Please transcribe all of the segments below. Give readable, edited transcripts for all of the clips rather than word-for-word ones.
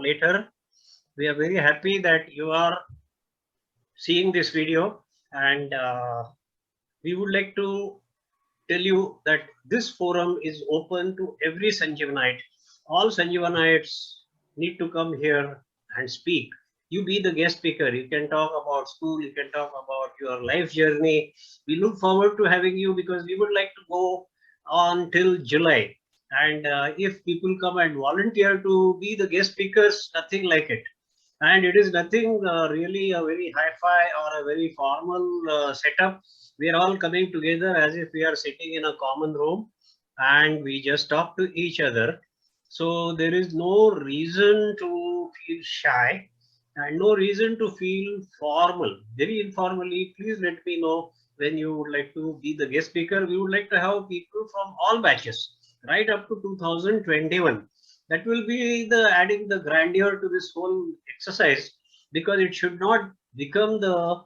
later. We are very happy that you are seeing this video, and we would like to tell you that this forum is open to every Sanjeewanite. All Sanjeewanites need to come here and speak. You be the guest speaker. You can talk about school. You can talk about your life journey. We look forward to having you because we would like to go on till July. And if people come and volunteer to be the guest speakers, nothing like it. And it is nothing really a very hi-fi or a very formal setup. We are all coming together as if we are sitting in a common room and we just talk to each other. So there is no reason to feel shy and no reason to feel formal. Very informally, please let me know when you would like to be the guest speaker. We would like to have people from all batches right up to 2021. That will be the adding the grandeur to this whole exercise, because it should not become the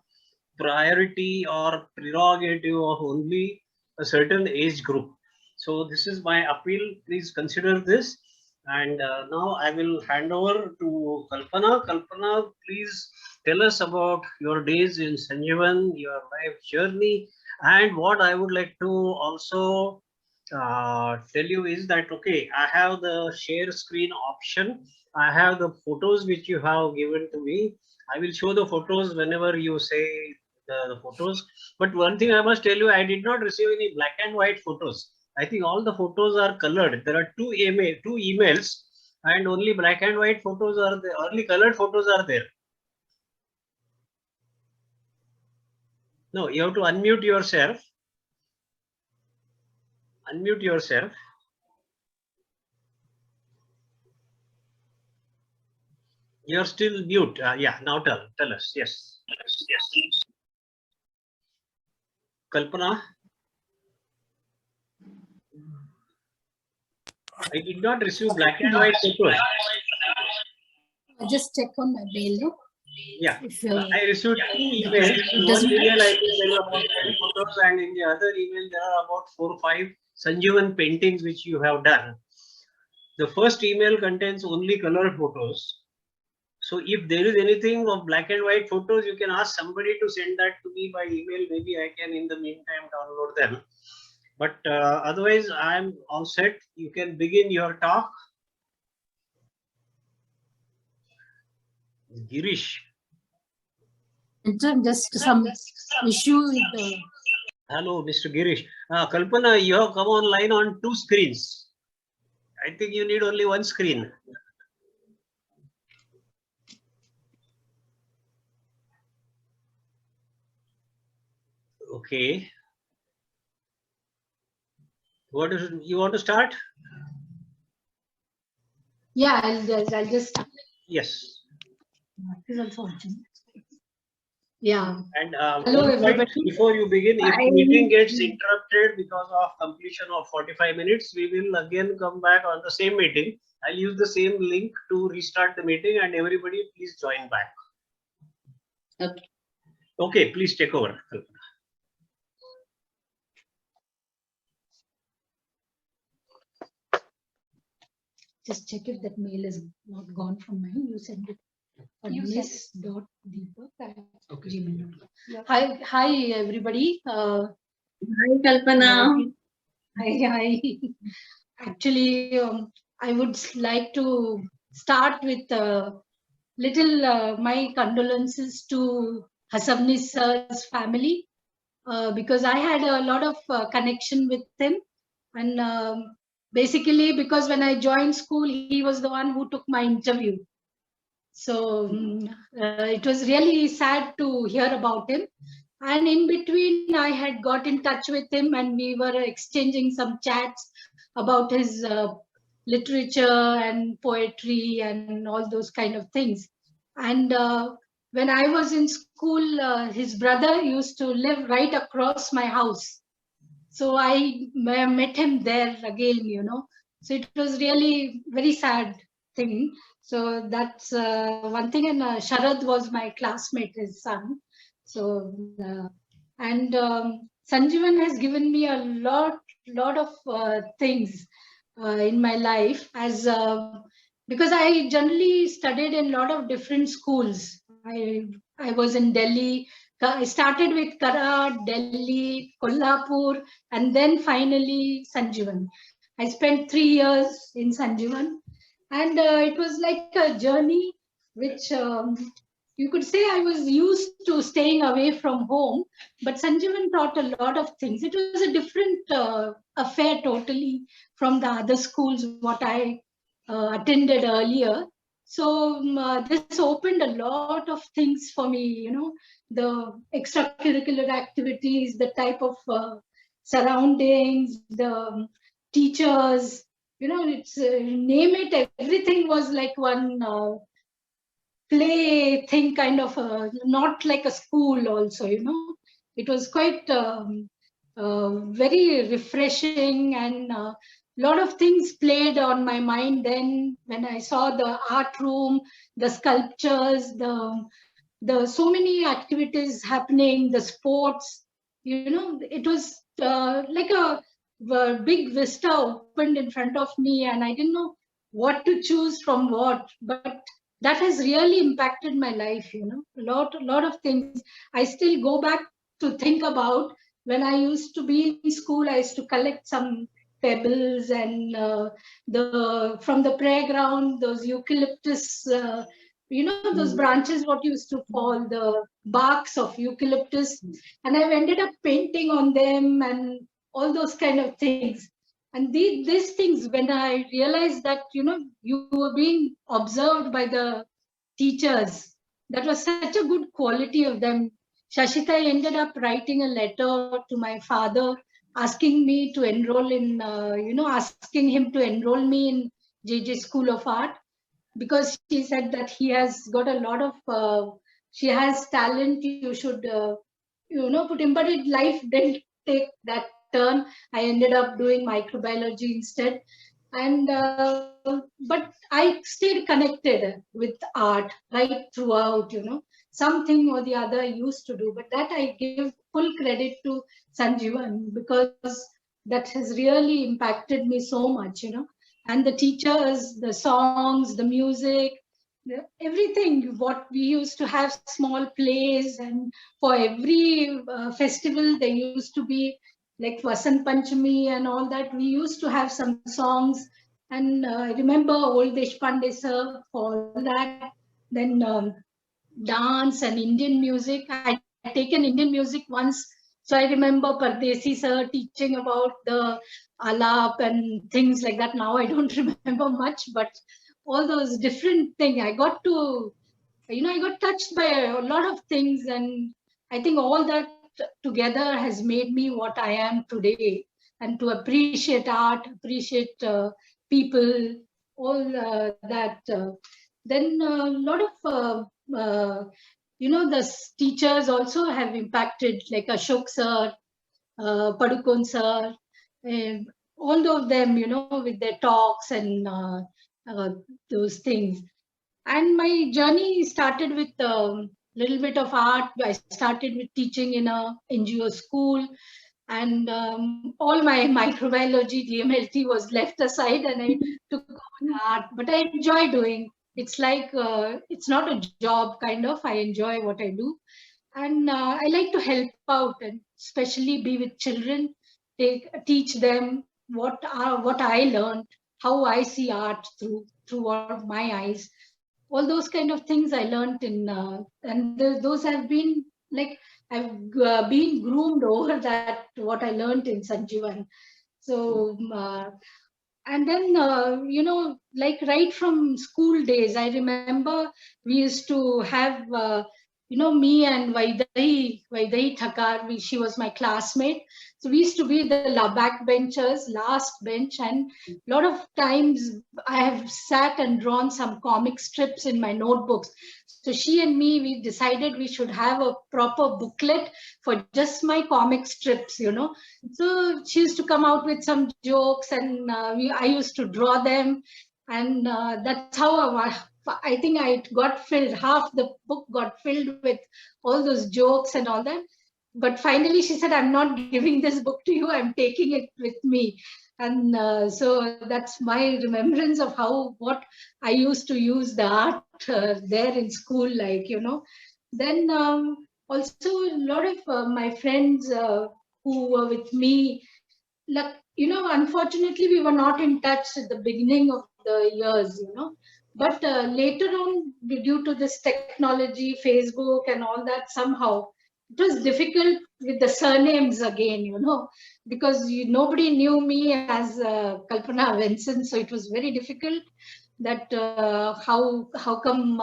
priority or prerogative of only a certain age group. So this is my appeal. Please consider this. And now I will hand over to Kalpana. Kalpana, please tell us about your days in Sanjeewan, your life journey, and what I would like to also tell you is that, okay, I have the share screen option. I have the photos which you have given to me. I will show the photos whenever you say the photos. But one thing I must tell you, I did not receive any black and white photos. I think all the photos are colored. There are two emails, and only black and white photos are there. Only colored photos are there. No, you have to unmute yourself. Unmute yourself. You're still mute. Yeah, now tell us. Yes. Yes. Kalpana, I did not receive black and white photos. Just check on my mail. No? Yeah, I received two emails. In one email, I think there are about 10 photos, and in the other email, there are about 4 or 5 Sanjeewan paintings which you have done. The first email contains only color photos. So if there is anything of black and white photos, you can ask somebody to send that to me by email. Maybe I can in the meantime download them. But otherwise, I am all set. You can begin your talk. Girish. Just some issue with the... Hello, Mr. Girish. Kalpana, you have come online on 2 screens. I think you need only 1 screen. Okay. What is you want to start? Yeah, I'll just. Yes. Yeah. And hello everybody. Before you begin, if the meeting gets interrupted because of completion of 45 minutes, we will again come back on the same meeting. I'll use the same link to restart the meeting, and everybody please join back. Okay. Okay, please take over. Just check if that mail is not gone from mine. You send it. Phadnis.Deepak@gmail.com. Hi everybody. Hi Kalpana. Hi. Actually, I would like to start with little my condolences to Phadnis sir's family, because I had a lot of connection with him, and basically because when I joined school, he was the one who took my interview. So it was really sad to hear about him. And in between, I had got in touch with him and we were exchanging some chats about his literature and poetry and all those kind of things. And when I was in school, his brother used to live right across my house. So I met him there again, you know. So it was really very sad thing. So that's one thing. And Sharad was my classmate, his son. So, and Sanjeewan has given me a lot of things in my life. As because I generally studied in a lot of different schools. I was in Delhi. I started with Kara, Delhi, Kolhapur, and then finally Sanjeewan. I spent 3 years in Sanjeewan, and it was like a journey which you could say I was used to staying away from home, but Sanjeevan taught a lot of things. It was a different affair totally from the other schools what I attended earlier. So this opened a lot of things for me, the extracurricular activities, the type of surroundings, the teachers, it's name it, everything was like one play thing, kind of not like a school also, it was quite very refreshing, and a lot of things played on my mind then when I saw the art room, the sculptures, the so many activities happening, the sports, it was like a big vista opened in front of me, and I didn't know what to choose from what, but that has really impacted my life, a lot of things I still go back to think about. When I used to be in school, I used to collect some pebbles, and the from the playground, those eucalyptus, those branches what used to fall, the barks of eucalyptus, and I've ended up painting on them and all those kind of things. And these things, when I realized that you were being observed by the teachers, that was such a good quality of them. Shashita ended up writing a letter to my father asking me to enroll in, asking him to enroll me in JJ School of Art, because she said that he has got a lot of, she has talent, you should, put him. But life didn't take that turn. I ended up doing microbiology instead. And but I stayed connected with art right throughout, something or the other I used to do, but that I give full credit to Sanjeewan, because that has really impacted me so much, and the teachers, the songs, the music, everything. What we used to have small plays, and for every festival there used to be like Vasant Panchami and all that. We used to have some songs, and I remember old Deshpande sir for all that. Then dance and Indian music. I'd taken Indian music once, so I remember Pardesi sir teaching about the alap and things like that. Now I don't remember much, but all those different things, I got to, I got touched by a lot of things, and I think all that together has made me what I am today, and to appreciate art, appreciate people, all that. Then a lot of the teachers also have impacted, like Ashok sir, Padukone sir, all of them, with their talks and uh, those things. And my journey started with a little bit of art. I started with teaching in a NGO school, and all my microbiology DMLT was left aside, and I took on art. But I enjoy doing. It's like it's not a job kind of. I enjoy what I do, and I like to help out, and especially be with children, teach them what I learned, how I see art through all my eyes. All those kind of things I learned in, and those have been like, I've been groomed over that what I learned in Sanjeewan. So and then like right from school days, I remember we used to have me and Vaidahi Thakar, she was my classmate. So we used to be the back benchers, last bench, and a lot of times I have sat and drawn some comic strips in my notebooks. So she and me, we decided we should have a proper booklet for just my comic strips, So she used to come out with some jokes, and I used to draw them, and that's how I think I got filled. Half the book got filled with all those jokes and all that. But finally, she said, "I'm not giving this book to you. I'm taking it with me." And so that's my remembrance of what I used to use the art there in school, like, Then also a lot of my friends who were with me, like, unfortunately, we were not in touch at the beginning of the years, But later on, due to this technology, Facebook and all that, somehow it was difficult with the surnames again, because nobody knew me as Kalpana Venson, so it was very difficult that how come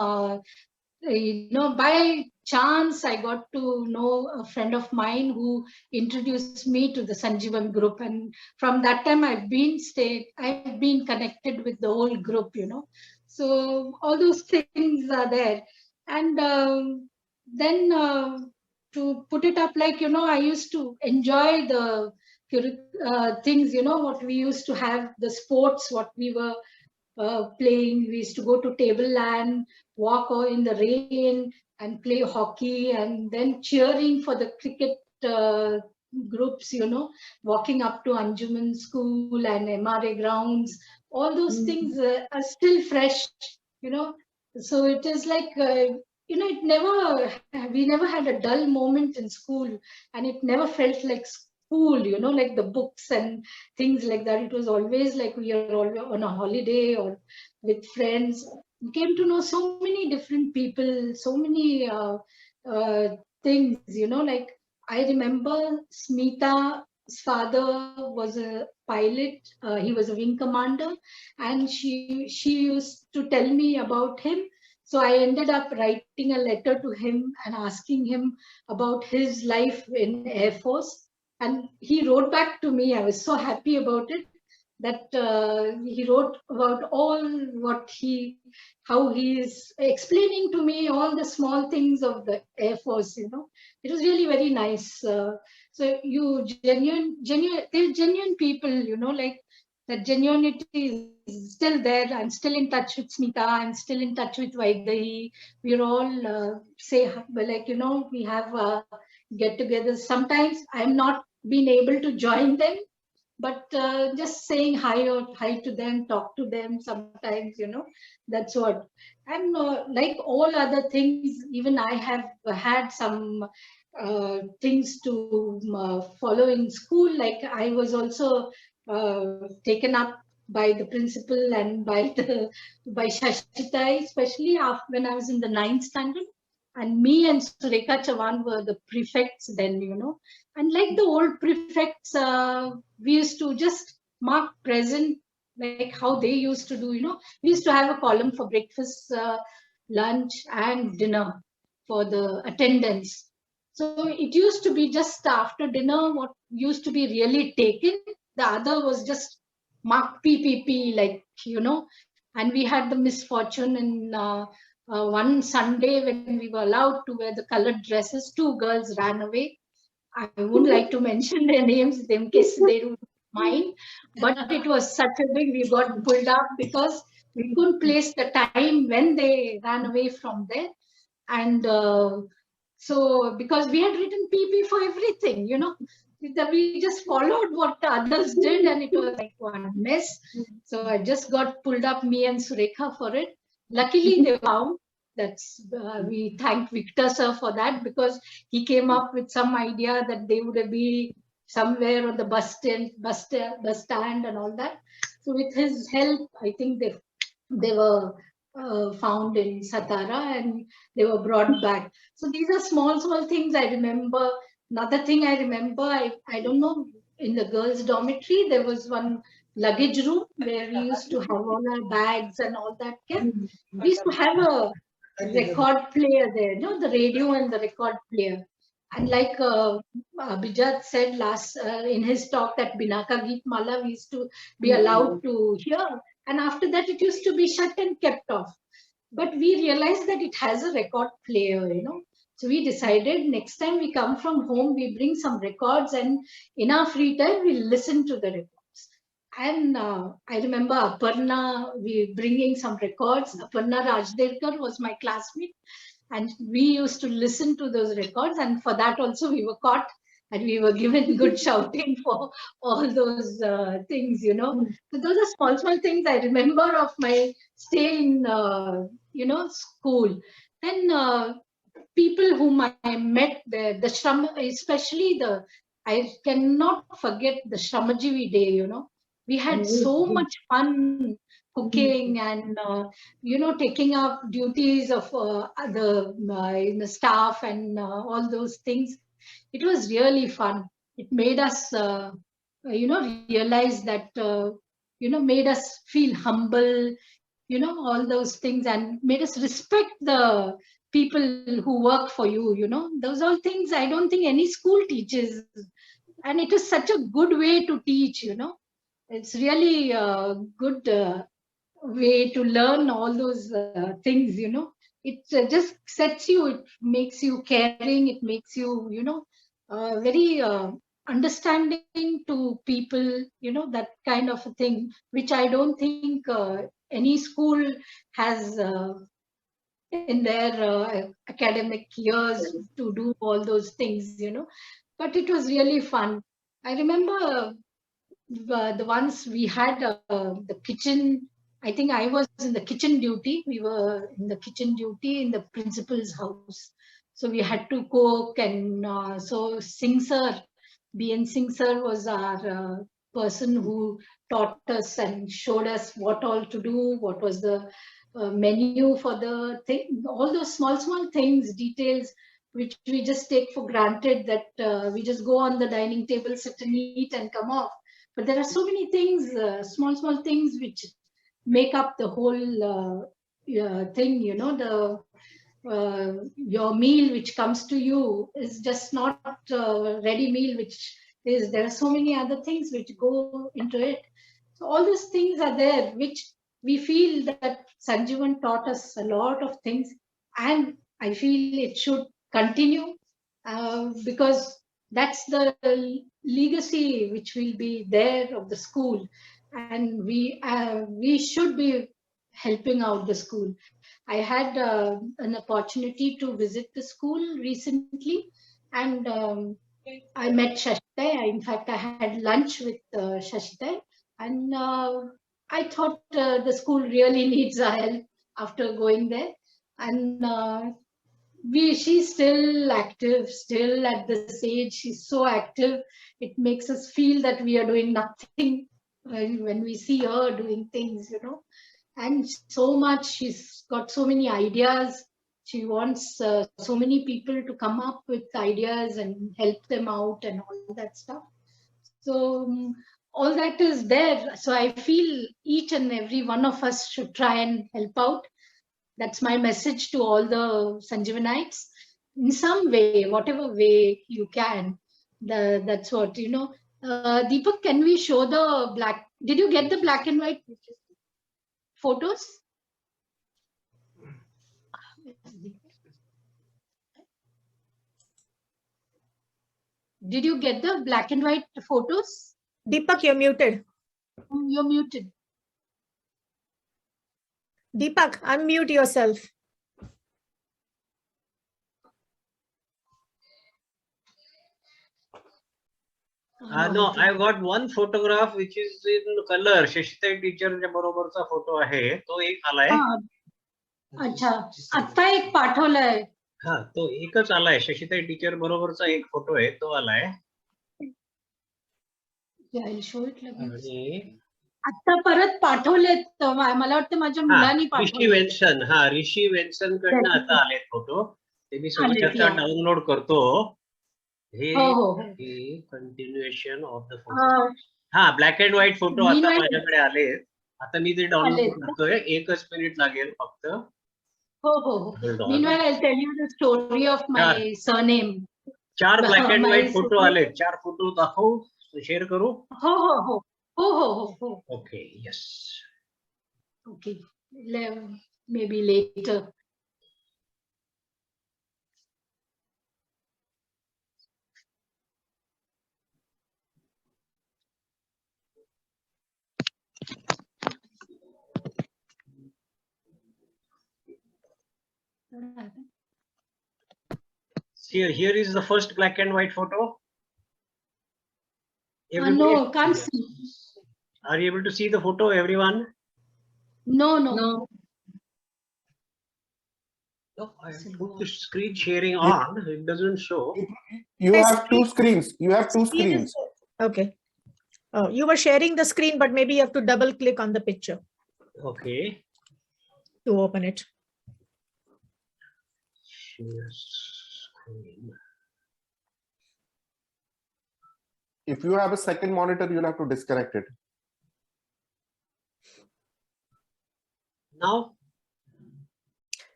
by chance I got to know a friend of mine who introduced me to the Sanjeewan group, and from that time I've been connected with the whole group, So all those things are there, and then to put it up, like, I used to enjoy the things, what we used to have, the sports, what we were playing. We used to go to table land, walk in the rain and play hockey, and then cheering for the cricket groups, walking up to Anjuman School and MRA grounds. All those things are still fresh, you know. So it is like, we never had a dull moment in school, and it never felt like school, like the books and things like that. It was always like we are all on a holiday or with friends. We came to know so many different people, so many things, like I remember Smita's father was a pilot. He was a wing commander, and she used to tell me about him. So I ended up writing a letter to him and asking him about his life in Air Force. And he wrote back to me. I was so happy about it, that he wrote about all how he is explaining to me all the small things of the Air Force, It was really very nice. So they're genuine people, like that genuinity is still there. I'm still in touch with Smita. I'm still in touch with Vaidehi. We're all like, we have get-togethers. Sometimes I'm not being able to join them, but just saying hi to them, talk to them sometimes, that's what. And like all other things, even I have had some things to follow in school. Like I was also taken up by the principal and by Shashita, especially after when I was in the 9th standard. And me and Sureka Chavan were the prefects then, And like the old prefects, we used to just mark present, like how they used to do, We used to have a column for breakfast, lunch, and dinner for the attendance. So it used to be just after dinner, what used to be really taken, the other was just marked PPP, like, And we had the misfortune in one Sunday when we were allowed to wear the colored dresses, two girls ran away. I wouldn't like to mention their names in case they don't mind, but it was such a big, we got pulled up because we couldn't place the time when they ran away from there. And so, because we had written PP for everything, we just followed what the others did, and it was like one mess. So I just got pulled up, me and Surekha, for it. Luckily, they found. We thank Victor sir for that, because he came up with some idea that they would be somewhere on the bus stand and all that. So with his help, I think they were found in Satara, and they were brought back. So these are small things I remember. Another thing I remember, I don't know, in the girls' dormitory, there was one luggage room where we used to have all our bags and all that kept. We used to have a record player there, the radio and the record player. And like Abhijat said last in his talk, that Binaka Geet Mala we used to be allowed to hear. And after that, it used to be shut and kept off. But we realized that it has a record player, So we decided next time we come from home, we bring some records, and in our free time, we listen to the records. And I remember Aparna, we bringing some records. Aparna Rajderkar was my classmate, and we used to listen to those records. And for that also, we were caught and we were given good shouting for all those things, you know. So those are small, small things I remember of my stay in, you know, school. Then people whom I met there, the Shram, especially I cannot forget the Shramajivi day, you know. We had so much fun cooking and, you know, taking up duties of the staff and all those things. It was really fun. It made us, you know, realize that, you know, made us feel humble, you know, all those things, and made us respect the people who work for you, you know. Those all things I don't think any school teaches. And it is such a good way to teach, you know. It's really a good way to learn all those things, you know. It just sets you, it makes you caring, it makes you, you know, very understanding to people, you know, that kind of a thing, which I don't think any school has in their academic years to do all those things, you know. But it was really fun. I remember the ones we had the kitchen. I think I was in the kitchen duty. We were in the kitchen duty in the principal's house. So we had to cook, and so Singh sir, BN Singh sir was our person who taught us and showed us what all to do, what was the menu for the thing, all those small, small things, details, which we just take for granted, that we just go on the dining table, sit and eat and come off. But there are so many things, small, small things, which make up the whole thing, you know. Your meal which comes to you is just not ready meal, which is, there are so many other things which go into it. So all these things are there, which we feel that Sanjeewan taught us a lot of things, and I feel it should continue, because that's the legacy which will be there of the school, and we should be helping out the school. I had an opportunity to visit the school recently, and I met Shashitai. In fact, I had lunch with Shashitai, and I thought the school really needs our help after going there. And she's still active, still at this age. She's so active. It makes us feel that we are doing nothing when we see her doing things, you know. And so much, she's got so many ideas. She wants so many people to come up with ideas and help them out and all that stuff. So all that is there. So I feel each and every one of us should try and help out. That's my message to all the Sanjeevanites. In some way, whatever way you can, that's what, you know. Deepak, can we show the black? Did you get the black and white photos? Did you get the black and white photos? Deepak, you're muted. You're muted. Deepak, unmute yourself. No, I got one photograph which is in color. Shashitai teacher बरोबरचा photo आहे. तो एक आलाय. अच्छा, आता एक पाठवलाय. हा, तो एकच आलाय. शशिताई टीचर बरोबरचा एक फोटो आहे, तो आलाय. I'll show it लगेच. आता परत पाठवलेत, मला वाटतं माझ्या मुलांनी ऋषी पाठवले. वेन्सन, ऋषी वेन्सन कडनं आता आलेत फोटो. ते मी स्वतःचा डाउनलोड करतो. हे continuation of the photo. Black and white photo आता माझ्याकडे आलेत. आता मी ते डाउनलोड करतोय. एकच मिनिट लागेल फक्त. Meanwhile, I'll tell you the story of my surname. 4 black and white photo आले. 4 फोटो दाखवू, शेअर करू? हो. Okay, yes. Okay, maybe later. Here is the first black and white photo. No, can't see. Are you able to see the photo, everyone? No. No. No, I put the screen sharing on. It doesn't show. You Yes, have two screens. You have two Screen is- screens. Okay. Oh, you were sharing the screen, but maybe you have to double click on the picture Okay. to open it. Share screen. If you have a second monitor, you'll have to disconnect it. Now,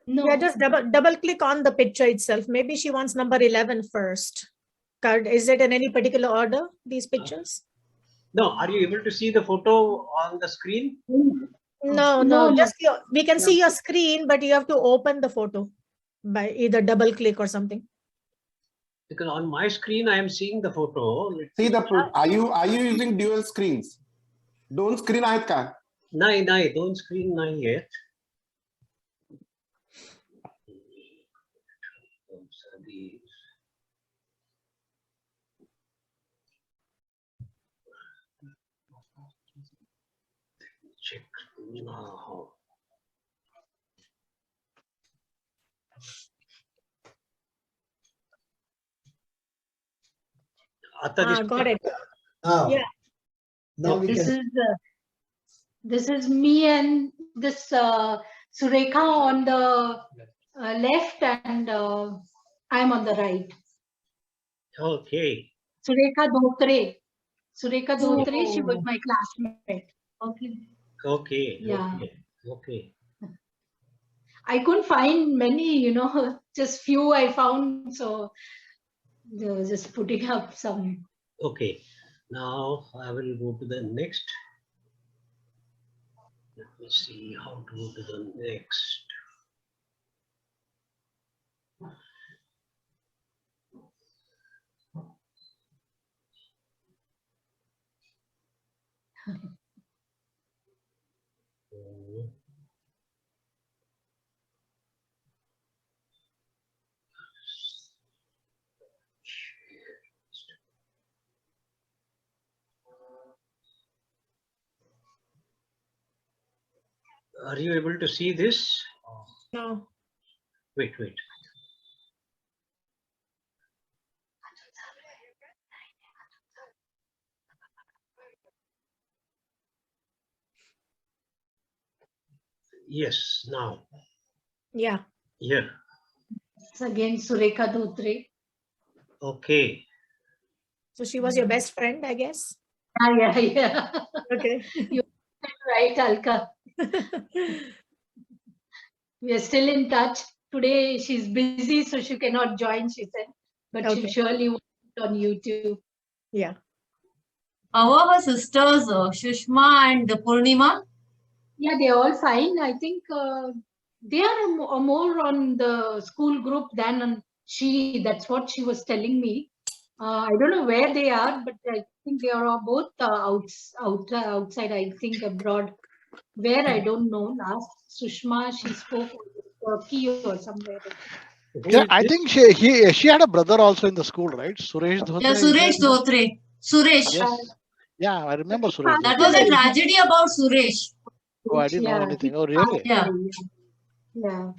No. Yeah, just double click on the picture itself. Maybe she wants number 11 first. Is it in any particular order, these pictures? no, are you able to see the photo on the screen? No. Just we can see your screen, but you have to open the photo by either double click or something. Because on my screen, I am seeing the photo. See the. Are you using dual screens? Don't screen आहेत का? नाही, don't screen नाही yet. Check now. Got it. Ah, Yeah. now we can. This is me and this Surekha on the left, and I'm on the right. Okay. Surekha Dhotre. She was my classmate. Okay. Yeah. Okay. I couldn't find many, just few I found, so just putting up some. Okay. Now I will go to the next. Let me see how to go to the next. Are you able to see this? No. Wait. Yes, now. Yeah. Here. It's again Surekha Dhotre. Okay. So she was your best friend, I guess. Yeah. Okay. Right, Alka. We are still in touch. Today she's busy, so she cannot join, she said. But she'll Okay. surely watch it on YouTube. Yeah. How are her sisters, Shushma and Purnima? Yeah, they're all fine. I think they are more on the school group than on she. That's what she was telling me. I don't know where they are, but I think they are all both outside, I think abroad. Where, I don't know. Last Sushma, she spoke of Turkey or somewhere. Yeah, I think she had a brother also in the school, right? Suresh Dhotre. Yeah, Suresh Dhotre. Suresh. Yes. Yeah, I remember Suresh. That was a tragedy about Suresh. Oh, I didn't know anything. Oh, really? Yeah. Yeah.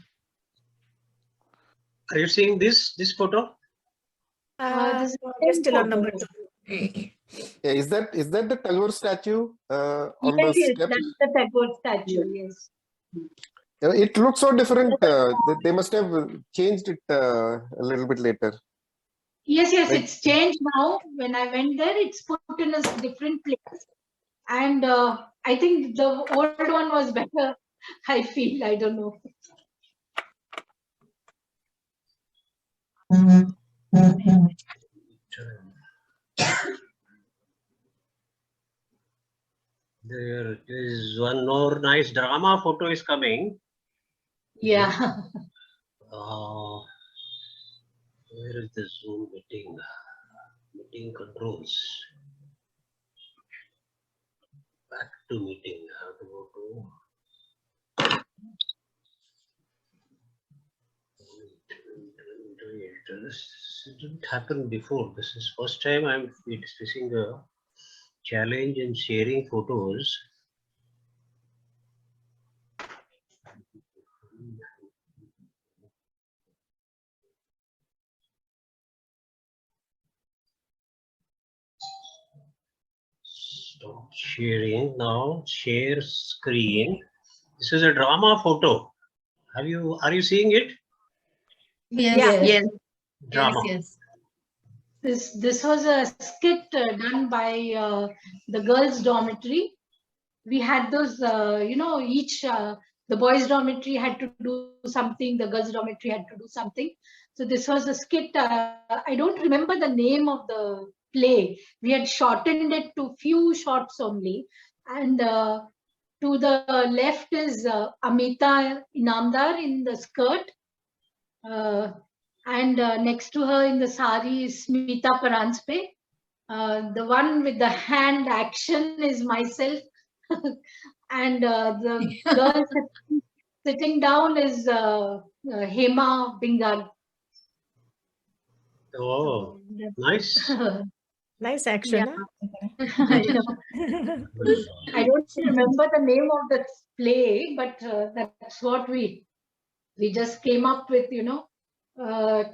Are you seeing this photo? This is We're still on number 2. Yeah, is that the Tagore statue on Yes, the yes, steps? that's the Tagore statue, yes. Yeah, it looks so different. They must have changed it a little bit later. Yes, Like- it's changed now. When I went there, it's put in a different place. And I think the old one was better, I feel. I don't know. There is one more nice drama photo is coming. Yeah. Where is the Zoom meeting? Meeting controls. Back to meeting. I have to go to. This didn't happen before. This is first time I'm discussing challenge in sharing photos. Stop sharing now. Share screen. This is a drama photo. Are you seeing it? Yes, Yeah. yes, Drama. yes. This was a skit done by the girls' dormitory. We had those, each the boys' dormitory had to do something, the girls' dormitory had to do something. So this was a skit. I don't remember the name of the play. We had shortened it to few shots only, and to the left is Amita Inamdar in the skirt. And next to her in the sari is Smita Paranspe. The one with the hand action is myself. And the girl sitting down is Hema Bingal. Oh, nice. Nice action. I don't remember the name of the play, but that's what we just came up with,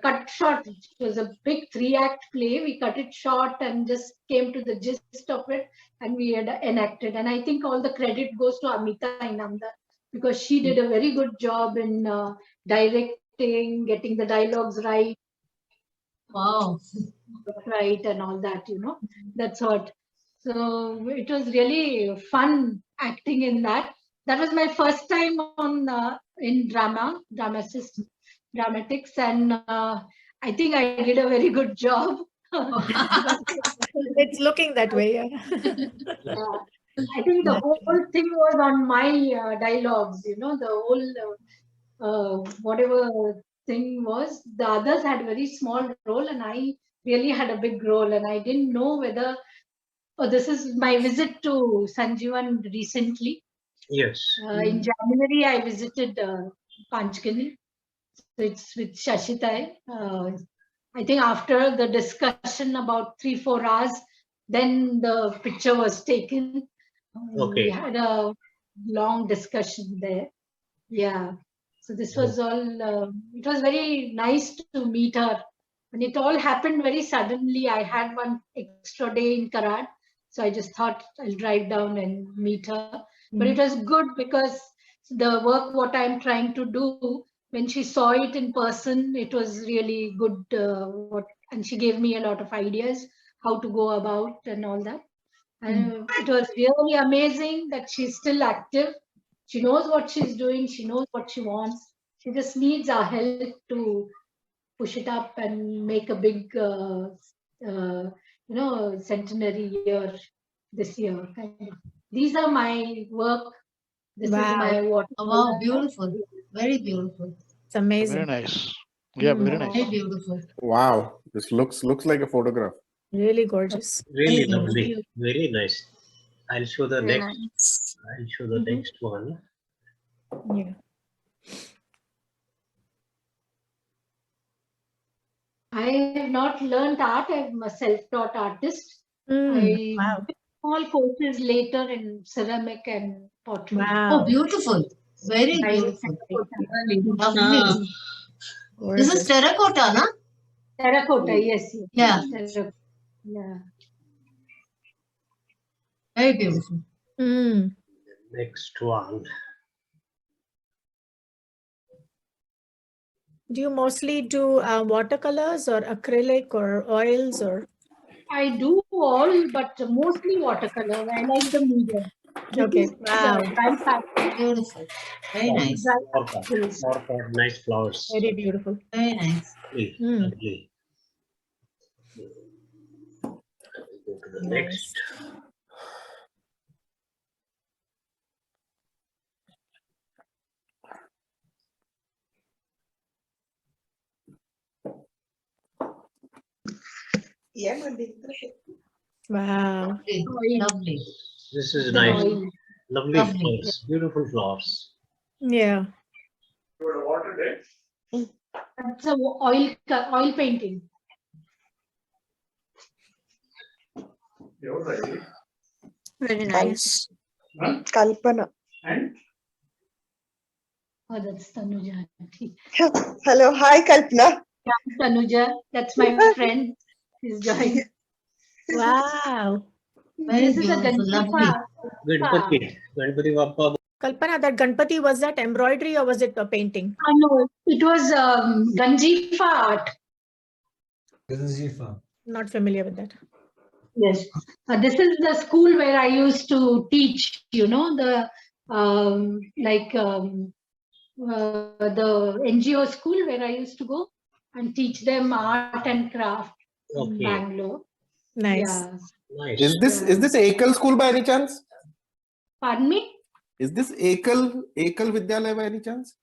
cut short. It was a big 3-act play. We cut it short and just came to the gist of it, and we had enacted. And I think all the credit goes to Amita Inamdar, because she did a very good job in directing, getting the dialogues right, Wow. and all that. That's what. So it was really fun acting in that. That was my first time on in dramatics, and I think I did a very good job. It's looking that way. Yeah. I think the whole thing was on my dialogues. The whole whatever thing was. The others had very small role, and I really had a big role. And I didn't know whether. Oh, this is my visit to Sanjeewan recently. Yes. In January, I visited Panchgani. So it's with Shashitai. I think after the discussion about 3-4 hours, then the picture was taken. Okay. We had a long discussion there. Yeah. So this was all, it was very nice to meet her. And it all happened very suddenly. I had one extra day in Karad. So I just thought I'll drive down and meet her. But it was good because the work, what I'm trying to do, when she saw it in person, it was really good. And she gave me a lot of ideas how to go about and all that. And it was really amazing that she's still active. She knows what she's doing. She knows what she wants. She just needs our help to push it up and make a big, centenary year this year. These are my work. This is my water. Wow, beautiful. Very beautiful. It's amazing. Very nice. Yeah, very Very nice. beautiful. Wow, this looks like a photograph. Really gorgeous. Really Very lovely. Very nice. I'll show the Very next. nice. I'll show the next one. Yeah. I have not learned art. I'm a self-taught artist. I Wow. did small courses later in ceramic and pottery. Oh, Wow. beautiful. Very I- beautiful. Lovely. This is Gorgeous. terracotta, na? Terracotta, yes. Yeah. Terracotta. Yeah. Very beautiful. Next one. Do you mostly do watercolors or acrylic or oils or? I do all, but mostly watercolor. I like the medium. This Okay. is Wow. dry pattern. Beautiful. Very nice. Orca, nice flowers. Very beautiful. Very nice. Lovely, lovely. Go to the next. Wow. Lovely. This is nice. Lovely Lovely. flowers. Beautiful flowers. Yeah. That's a oil painting. Very nice. Kalpana. And Oh, that's Tanuja. Hello, hi Kalpana. Tanuja, that's my friend. She's joined. Wow. Very This is a beautiful, lovely. Ganpati. Ganpati Bappa. Kalpana, that Ganpati, was that embroidery or was it a painting? I know it was Ganjifa art. Not familiar with that. Yes, this is the school where I used to teach. You know the the NGO school where I used to go and teach them art and craft in Okay. Bangalore. Nice. Yeah. Nice. Is this Ekal school by any chance? Pardon me? Is this Ekal Vidyalaya by any chance?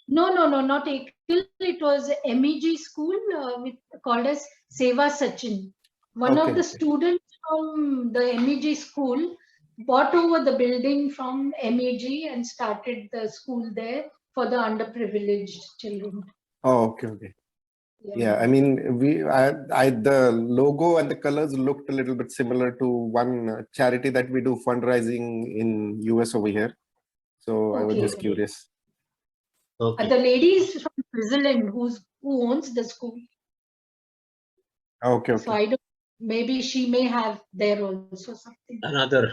No, not Acrylic. It was MEG school called as Sewa Sachin. One Okay, of the okay. students from the MEG school bought over the building from MEG and started the school there for the underprivileged children. Oh, okay. Yeah, I mean, the logo and the colors looked a little bit similar to one charity that we do fundraising in US over here. So I was just Okay. curious. Okay. The ladies from Switzerland who owns the school. Okay. So I don't. Maybe she may have there also something. Another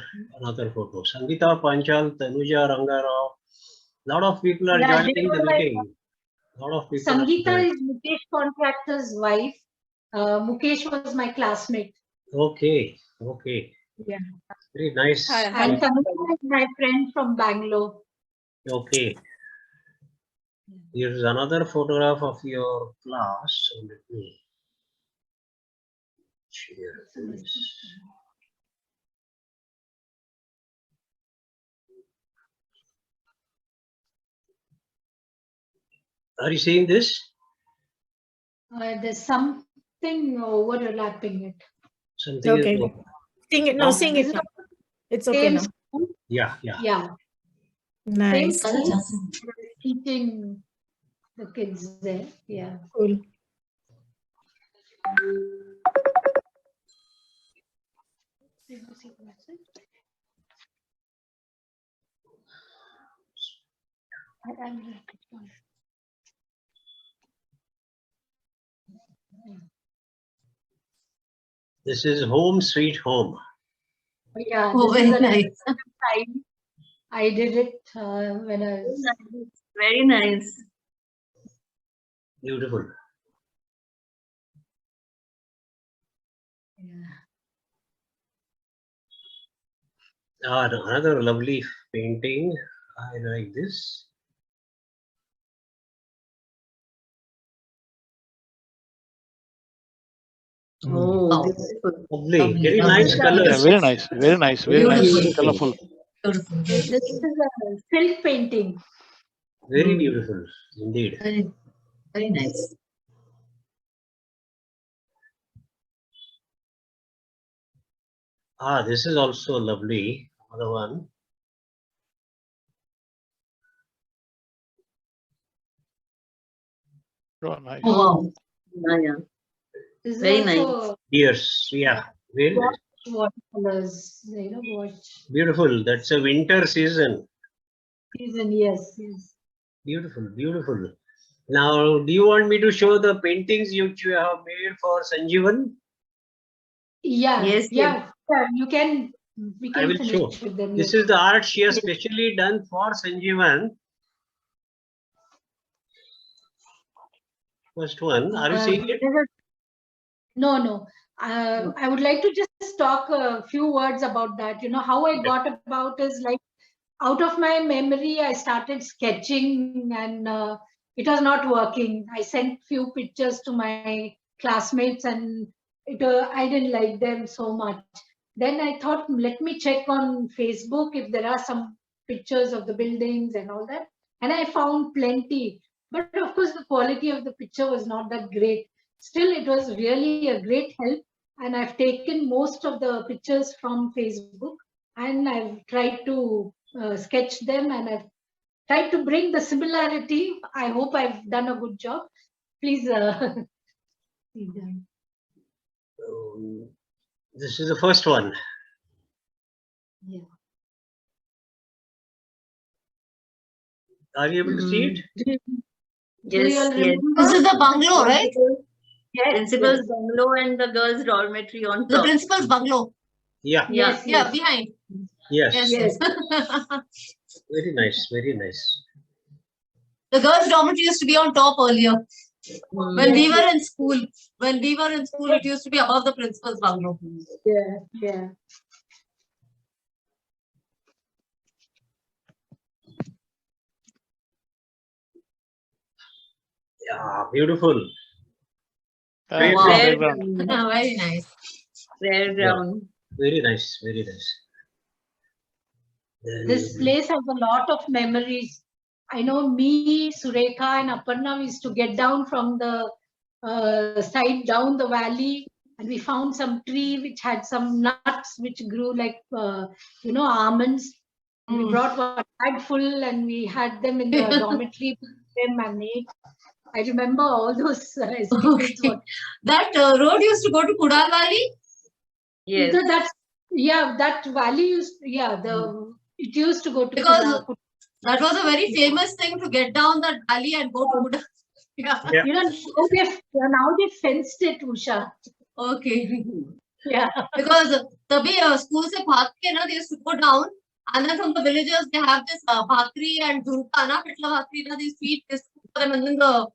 photo. Sangeeta Panchal, Tanuja Rangarao. Lot of people are Yeah, they joining the were like- meeting. Lot of people. Sangeeta is Mukesh Contractor's wife. Mukesh was my classmate. Okay. Yeah. Very nice. And Tanuja is my friend from Bangalore. Okay. Here's another photograph of your class. So let me share this. Are you seeing this? There's something overlapping it. Something Okay. is Sing it. No, sing it now. It's okay Same now. school. yeah. Yeah. Nice. Same school. Teaching the kids there. Yeah. Cool. This is home sweet home. Yeah. Oh, This very is a nice. time I did it when I was. Very nice. Beautiful. Yeah. Another lovely painting. I like this. Oh, Lovely. Very lovely. nice Yeah, colors. Yeah, very nice. Very nice. Very nice. Beautiful. Colorful. Beautiful. This is a silk painting. Very Hmm. beautiful indeed. Very, very nice. This is also lovely. Another one. Oh, nice. Oh, wow. Yeah. This Very is also Deers. Yeah. Very nice. watercolors. Watch Beautiful. That's a winter season. season. Yes. Beautiful. Now, do you want me to show the paintings you have made for Sanjeewan? Yeah. Yes, Yeah. You can. We I can will finish show. with them. This yes. is the art she has specially done for Sanjeewan. First one. Are you seeing it? No. I would like to just talk a few words about that. You know, how I got about is like out of my memory, I started sketching and it was not working. I sent few pictures to my classmates and I didn't like them so much. Then I thought, let me check on Facebook if there are some pictures of the buildings and all that. And I found plenty. But of course, the quality of the picture was not that great. Still, it was really a great help. And I've taken most of the pictures from Facebook and I've tried to sketch them and I've tried to bring the similarity. I hope I've done a good job. Please see them. This is the first one. Yeah. Are you able to see it? Do you all Yes, yes. remember? This is the bungalow, right? Yes, Principal's yes. bungalow and the girls' dormitory on The top. principal's bungalow. Yeah. Yes, Yeah, yes. behind. Yes. Yes, Yes. yes. Very nice. Very nice. The girls' dormitory used to be on top earlier. When we Yes, were in school, it used to be above the principal's bungalow. Yeah, yeah. Yeah. Beautiful. Wow. Wow. Playground. Very nice. Prayer ground. Very nice. Very nice. This place has a lot of memories. I know me, Surekha, and Aparna, we used to get down from the side down the valley, and we found some tree which had some nuts which grew like almonds. We brought one bag full, and we had them in the dormitory with them and ate. I remember all those experiences. Okay. That road used to go to Kudal Valley? Yes. So that's that valley it used to go to Because Kudal. that was a very famous thing to get down that valley and go to Kudal. Yeah. Yeah. Now they fenced it, Usha. Okay. Yeah. Because the school se bhag ke na, they used to go down, and then from the villagers they have this bhakri and dhunka na, pitla bhakri na, these sweet biscuits for them, and then the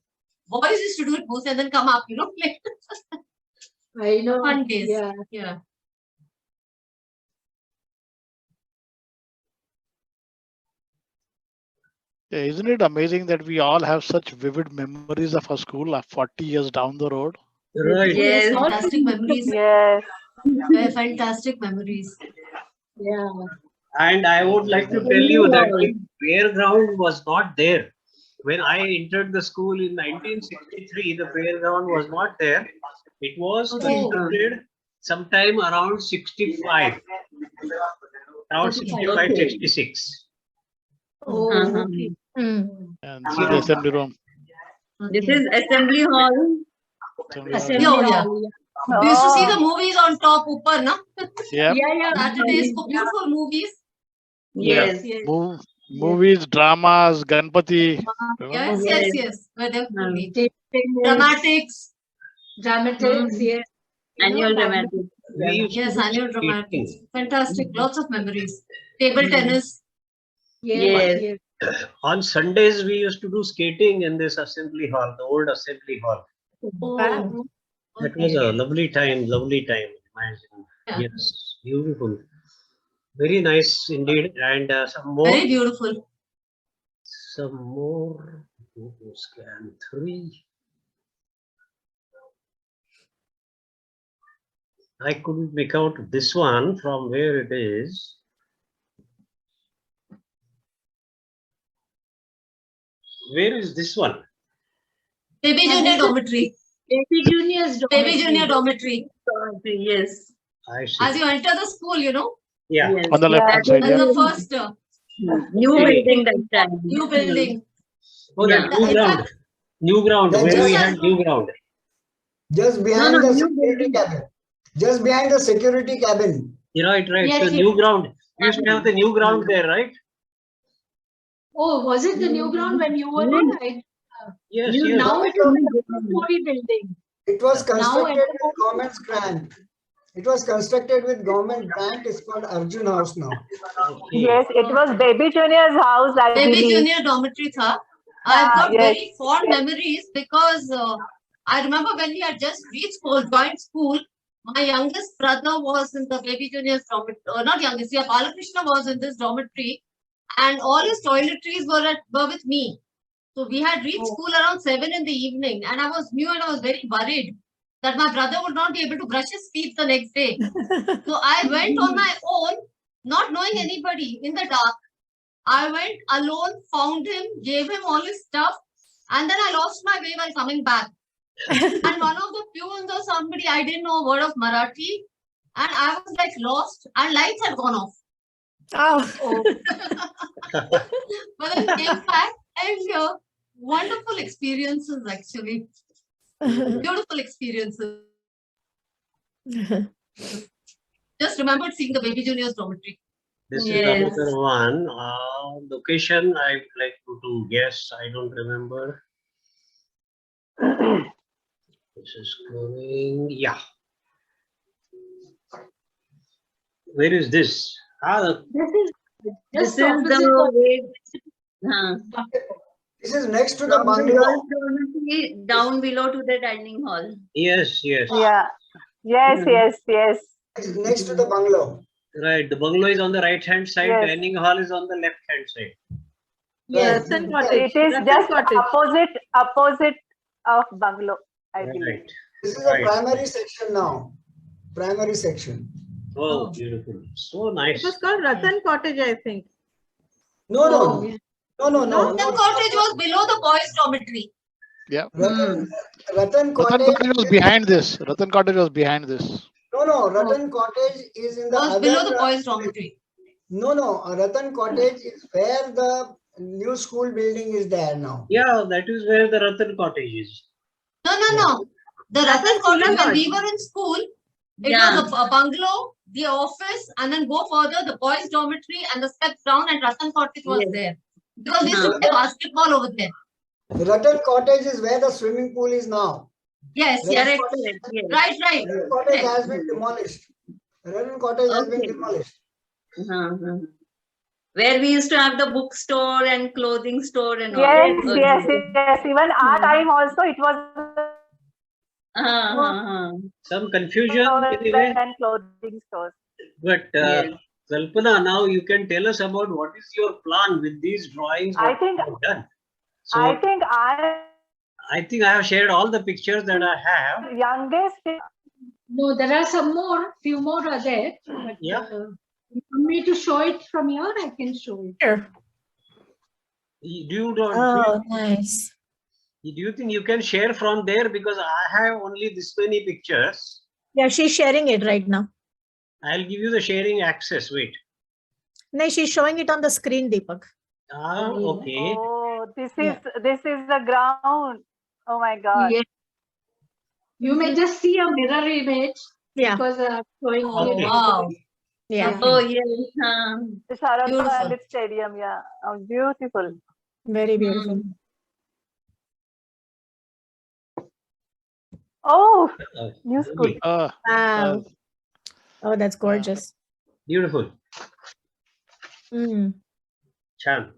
boys used to do it most and then come up, like I know. fun days. Yeah. Yeah. Yeah, isn't it amazing that we all have such vivid memories of our school 40 years down the road? Right. Yes. Fantastic memories. Yes. Fantastic memories. Yeah. And I would like to tell you that the prayer ground was not there. When I entered the school in 1963, the prayer ground was not there. It was constructed sometime around 65. Around 65, 66. Oh, okay. And this is the assembly room. This is assembly hall. Assembly Yeah. hall. We used to see the movies on top, upar, na? Yeah. Yeah. Saturdays, beautiful movies. Yes. Yes. Movies, dramas, Ganpati. Remember? Yes. Definitely. Tennis, Dramatics. Dramatics, yes. Annual dramatic. We used to Yes, do annual skating. dramatics. Fantastic. Lots of memories. Table tennis. Yes. On Sundays, we used to do skating in this assembly hall, the old assembly hall. Oh, That was a lovely time, Imagine. Yeah. Yes, beautiful. Very nice indeed. And some more. very beautiful. Some more. Scan 3. I couldn't make out this one from where it is. Where is this one? Baby junior dormitory. Baby juniors dormitory. Baby junior dormitory. Yes. I see. As you enter the school, Yeah. Yes. On the left hand side, that's yeah. the first New building that time. new building. Oh, that Yeah. new In ground. fact, New ground. That's Where we just- had new ground. Just behind No, the new security building. cabin. Just behind the security cabin. Right. Yes, So new ground. We used to have the new ground there, right? Oh, was it the new ground when you were there? Yes. Now it is a two-story building. It was Now constructed at with government's grant. It was constructed with government grant. It's called Arjun House now. Okay. Yes, it was Baby Junior's house, I baby believe. junior dormitory tha. I've got yes, very fond memories because I remember when we had just reached school, joined school, my youngest brother was in the baby junior's dormitory, not youngest, yeah, Balakrishna was in this dormitory, and all his toiletries were with me. So we had reached school around 7 in the evening, and I was new and I was very worried that my brother would not be able to brush his teeth the next day. So I went on my own, not knowing anybody, in the dark. I went alone, found him, gave him all his stuff, and then I lost my way while coming back. And one of the peons or somebody, I didn't know a word of Marathi, and I was like lost, and lights had gone off. Oh, But then came back, and wonderful experiences actually. Beautiful experiences. Just remembered seeing the baby juniors dormitory. This is Yes. another one. Location, I would like to guess. I don't remember. This is going. Yeah. Where is this? This is This just is opposite the of way. Huh. This is next to the From the bungalow. girls' dormitory down below to the dining hall. Yes, yes. Yeah. Yes, Hmm. yes, yes. It's next to the bungalow. Right. The bungalow is on the right hand side. Yes. Dining hall is on the left hand side. Right. Ratan It is just opposite of bungalow, I believe. Right. This is Right. a primary section now. Primary section. Oh, beautiful. So nice. It was called Ratan Cottage, I think. No, no, Oh, no. yeah. No, no, no. Ratan Cottage was below the boys' dormitory. Yeah. Ratan Ratan Cottage. Cottage was behind this. Ratan Cottage was behind this. No, no. Ratan Cottage is in the Was other. below the boys' dormitory. No, no. Ratan Cottage is where the new school building is there now. Yeah, that is where the Ratan Cottage is. No, no, no. The Ratan Cottage, when we were in school, it Yeah. was a bungalow, the office, and then go further, the boys' dormitory, and the steps down, and Ratan Cottage was Yes. there. Because we used to play basketball over there. Ratan Cottage is where the swimming pool is now. Yes, Ratan correct. Cottage- Yes. Right, right. Ratan Cottage has been demolished. Ratan Cottage has been Okay. demolished. Uh-huh. Where we used to have the bookstore and clothing store and all. Yes, earlier. yes, yes. Even our time also, it was Uh-huh. Some confusion anyway. and clothing stores. But Yes. Kalpana, now you can tell us about what is your plan with these drawings. I what think- you have done. So I think I I have shared all the pictures that I have. youngest. No, there are some more. Few more are there. But, Yeah. you want me to show it from here? I can show it. Sure. Nice. Do you think you can share from there? Because I have only this many pictures. Yeah, she's sharing it right now. I'll give you the sharing access. Wait. No, she's showing it on the screen, Deepak. Okay. Oh, this is the ground. Oh my God. Yes. You may just see a mirror image Yeah. because I'm showing Oh, it. wow. Yeah. Oh, yes. The Sharat Beautiful. Khalid Stadium. Yeah. Oh, beautiful. Very beautiful. Oh, Uh, new school. Wow. Oh, that's gorgeous. Beautiful. Mm. Chan.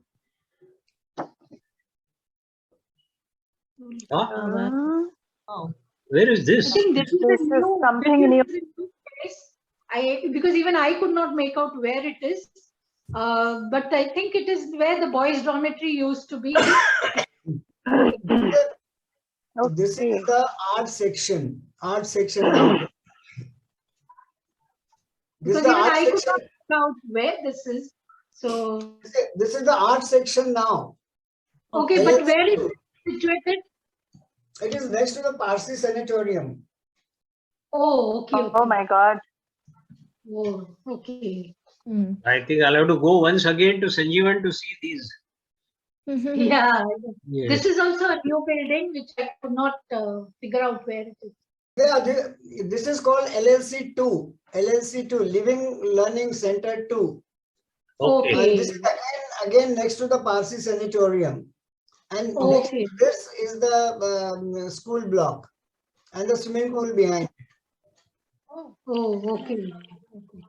Oh, Where is I this? think this is This a is new, something this new. is a new place. Because even I could not make out where it is. But I think it is where the boys' dormitory used to be. This Okay. is the art section. Art section now. This is Because the even art I could section. not make out where this is. So, This is the art section now. okay, but where is it situated? It is next to the Parsi Sanatorium. Oh, okay. Oh my God. Oh, okay. Mm. I think I'll have to go once again to Sanjeewan to see these. Yeah. Yes. This is also a new building which I could not figure out where it is. Yeah, this is called LLC 2. LLC 2, Living Learning Center 2. Okay. And this is again next to the Parsi Sanatorium. And next Okay. to this is the school block and the swimming pool behind. Oh, okay. Okay.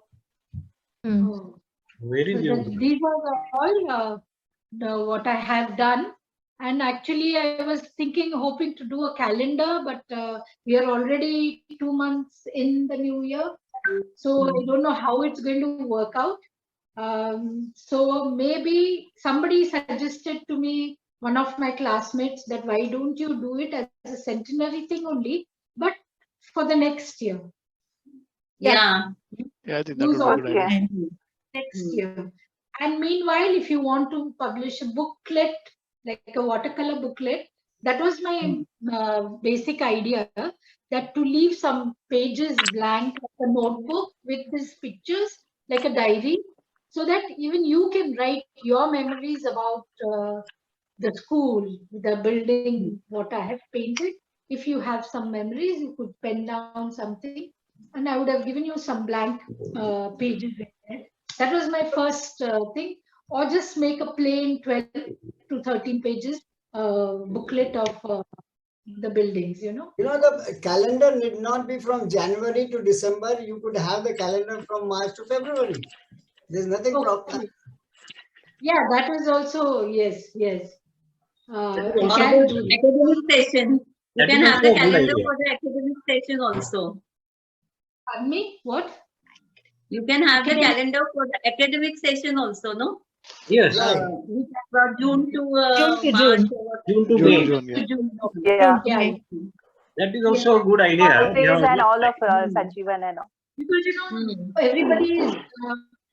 Mm. Oh. Very So beautiful. these are all what I have done. And actually, I was hoping to do a calendar, but we are already 2 months in the new year. So I don't know how it's going to work out. So maybe somebody suggested to me, one of my classmates, that why don't you do it as a centenary thing only, but for the next year. Yeah. Yeah, I think that Use would be a good Okay. idea. next year. And meanwhile, if you want to publish a booklet, like a watercolor booklet, that was my basic idea, that to leave some pages blank, like a notebook with these pictures, like a diary, so that even you can write your memories about the school, the building, what I have painted. If you have some memories, you could pen down something, and I would have given you some blank pages with it. That was my first thing. Or just make a plain 12 to 13 pages booklet of the buildings, You know, the calendar need not be from January to December. You could have the calendar from March to February. There's nothing problem. Yeah, that was also, yes. You Or can the do it. academic session. You That can is have also the a good calendar idea. for the academic session also. Pardon me? What? You can have the Academic- calendar for the academic session also, no? Yes. Which is from June to June to March. June. or June to June, May. June, yeah. June. Yeah. Yeah. That is also a good idea. Holidays Yeah. and all of Sanjeewan and all. Because everybody is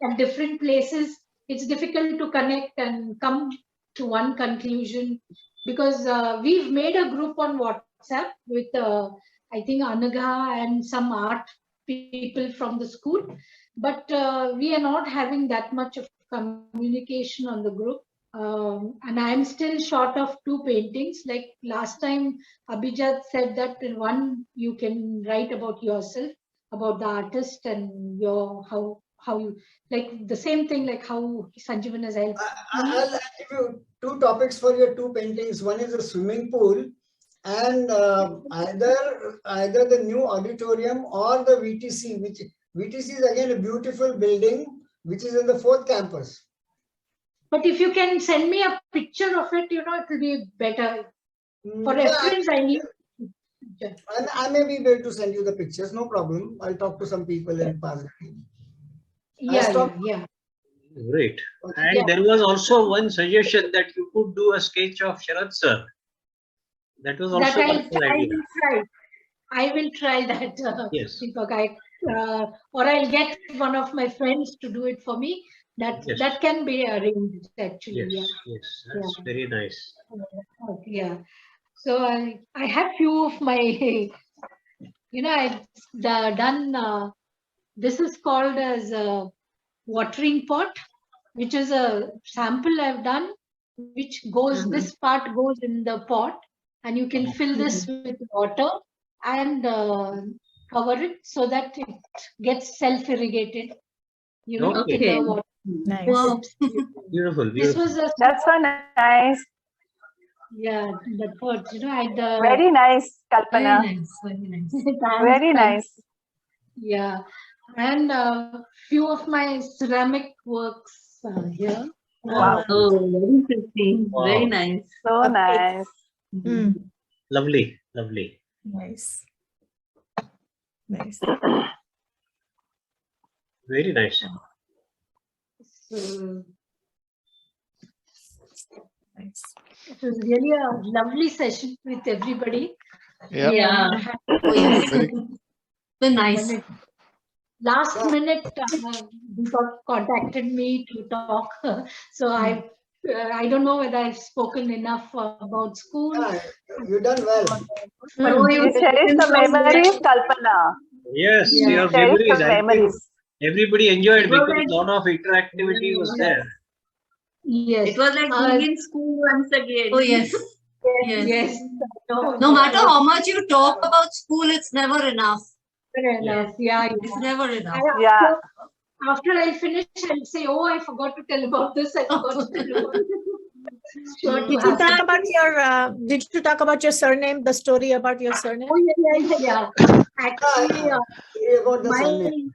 at different places. It's difficult to connect and come to one conclusion, because we've made a group on WhatsApp with I think Anaga and some art people from the school, but we are not having that much of communication on the group. And I'm still short of 2 paintings. Like last time, Abhijat said that in one you can write about yourself, about the artist, and your how you like the same thing, like how Sanjeewan has helped. I'll give you 2 topics for your 2 paintings. One is a swimming pool, and either the new auditorium or the VTC, which VTC is again a beautiful building which is in the 4th campus. But if you can send me a picture of it, it will be better. For reference, I need a picture. I may be able to send you the pictures, no problem. I'll talk to some people in Pasgani. Yeah. Great. And there was also one suggestion that you could do a sketch of Sharad sir. That was also That a good idea. I will try that. Yes. Deepak, or I'll get one of my friends to do it for me. That can be arranged actually. Yes, that's very nice. Yeah. So I have few of my, I've done. This is called as a watering pot, which is a sample I've done, which goes. This part goes in the pot, and you can fill this with water and cover it so that it gets self-irrigated. In the water. Nice. Wow. Beautiful. This was a. That's so nice. Yeah, that was, Very nice, Kalpana. Very nice. Yeah, and few of my ceramic works are here. Wow. Oh, very interesting. Wow. Very nice. So nice. Lovely. Nice. Very nice. So, it was really a lovely session with everybody. Yeah. So nice. Last minute, Deepak contacted me to talk. So I don't know whether I've spoken enough about school. You've done well. You cherish the memories, Kalpana. Yes, your Cherish memories. the I think memories. everybody enjoyed Well, because a lot of interactivity was there. Yes. It was like being in school once again. Oh, yes. Yes. No matter how much you talk about school, it's never enough. Enough. Yeah. It's never enough. Yeah. After I finish, I'll say, "Oh, I forgot to tell about this. I forgot to tell about this." Sure to Did you have talk that. about your? Did you talk about your surname? The story about your surname? Oh, yeah. Actually, About the surname.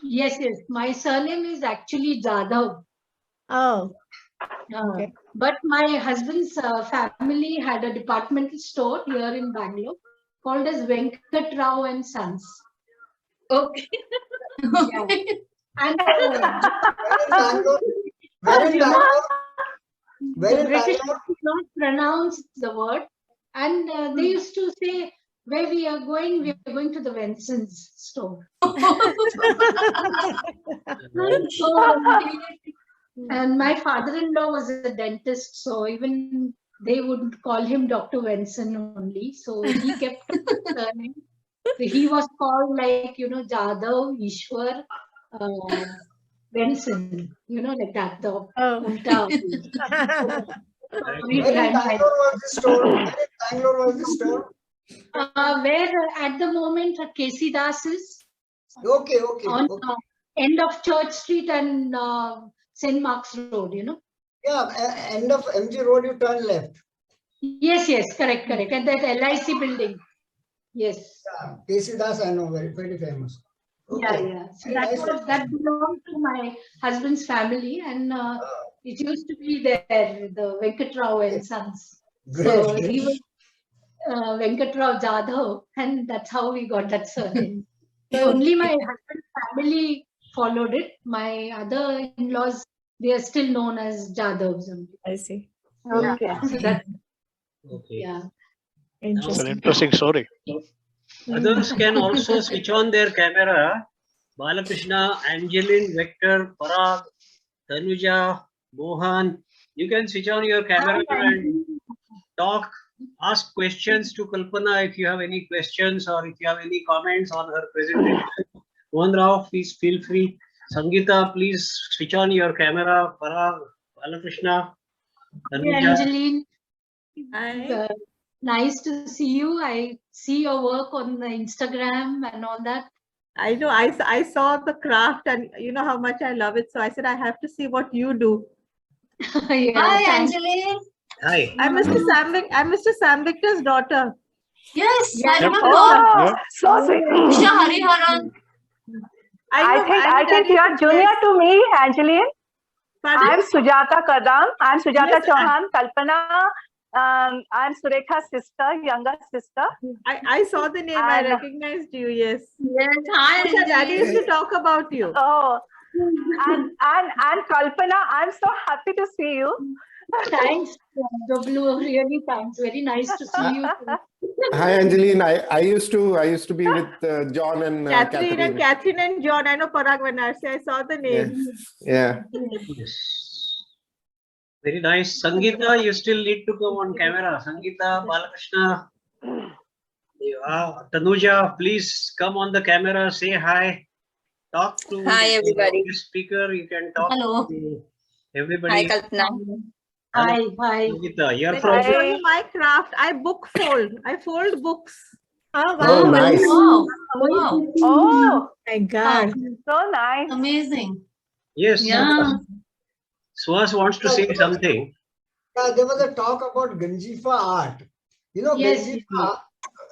Yes. My surname is actually Jadhav. Oh. Okay. But my husband's family had a departmental store here in Bangalore called as Venkat Rao and Sons. Okay. Yeah. And Where in Bangalore? the British could not pronounce the word, and they used to say, "Where we are going to the Venson's store." And my father-in-law was a dentist, so even they would call him Dr. Venson only. So he kept surname. So he was called like, Jadhav, Ishwar, Venson, like that. The ulta. Where in Bangalore was the store? Where at the moment Casey Das is. Okay. end of Church Street and St. Mark's Road, you know. Yeah, end of MG Road, you turn left. Yes, correct. And that LIC building. Yes. Yeah, KC Das, I know, very famous. Okay. Yeah. So that belonged to my husband's family, and it used to be there, the Venkatrao and Sons. So he was Venkatrao Jadhav, and that's how we got that surname. Only my husband's family followed it. My other in-laws, they are still known as Jadhavs. I see. Okay. So that, Okay. yeah. It's an interesting story. Others can also switch on their camera. Balakrishna, Angeline, Vector, Parag, Tanuja, Mohan. You can switch on your camera and talk, ask questions to Kalpana if you have any questions or if you have any comments on her presentation. Mohan Rao, please feel free. Sangeeta, please switch on your camera. Parag, Balakrishna, Tanuja. Angeline, Hi. nice to see you. I see your work on the Instagram and all that. I know. I saw the craft, and you know how much I love it. So I said I have to see what you do. Yeah, Hi, thanks. Angeline. Hi. I'm Mr. Sam Victor's daughter. Yes, Yeah. I remember. Oh, so sweet. Usha Hariharan. I think you are junior to me, Angeline. Pardon? I'm Sujata Kadam. I'm Sujata Yes, Chauhan, Kalpana. I'm Surekha's sister, younger sister. I saw the name. I And- recognized you. Yes. Yes, hi, Usha, Daddy used Angeline. to talk about you. Oh, and Kalpana, I'm so happy to see you. Thanks, W. Really thanks. Very nice to see you. Hi, Angeline. I used to be with John and Catherine and John. I know Parag Vanarsi. I saw the name. Yeah. Yes. Very nice. Sangeeta, you still need to come on camera. Sangeeta, Balakrishna, Tanuja, please come on the camera. Say hi. Talk to everybody. the speaker. You can talk Hello. to everybody. Kalpana. Hi. Sangeeta, you're Let from. me show you my craft. I book fold. I fold books. Oh, Oh, wow. nice. Wow. Wow. Oh, My God. so nice. Amazing. Yes. Yeah. Suhas wants to say something. There was a talk about Ganjifa art. You know, Yes.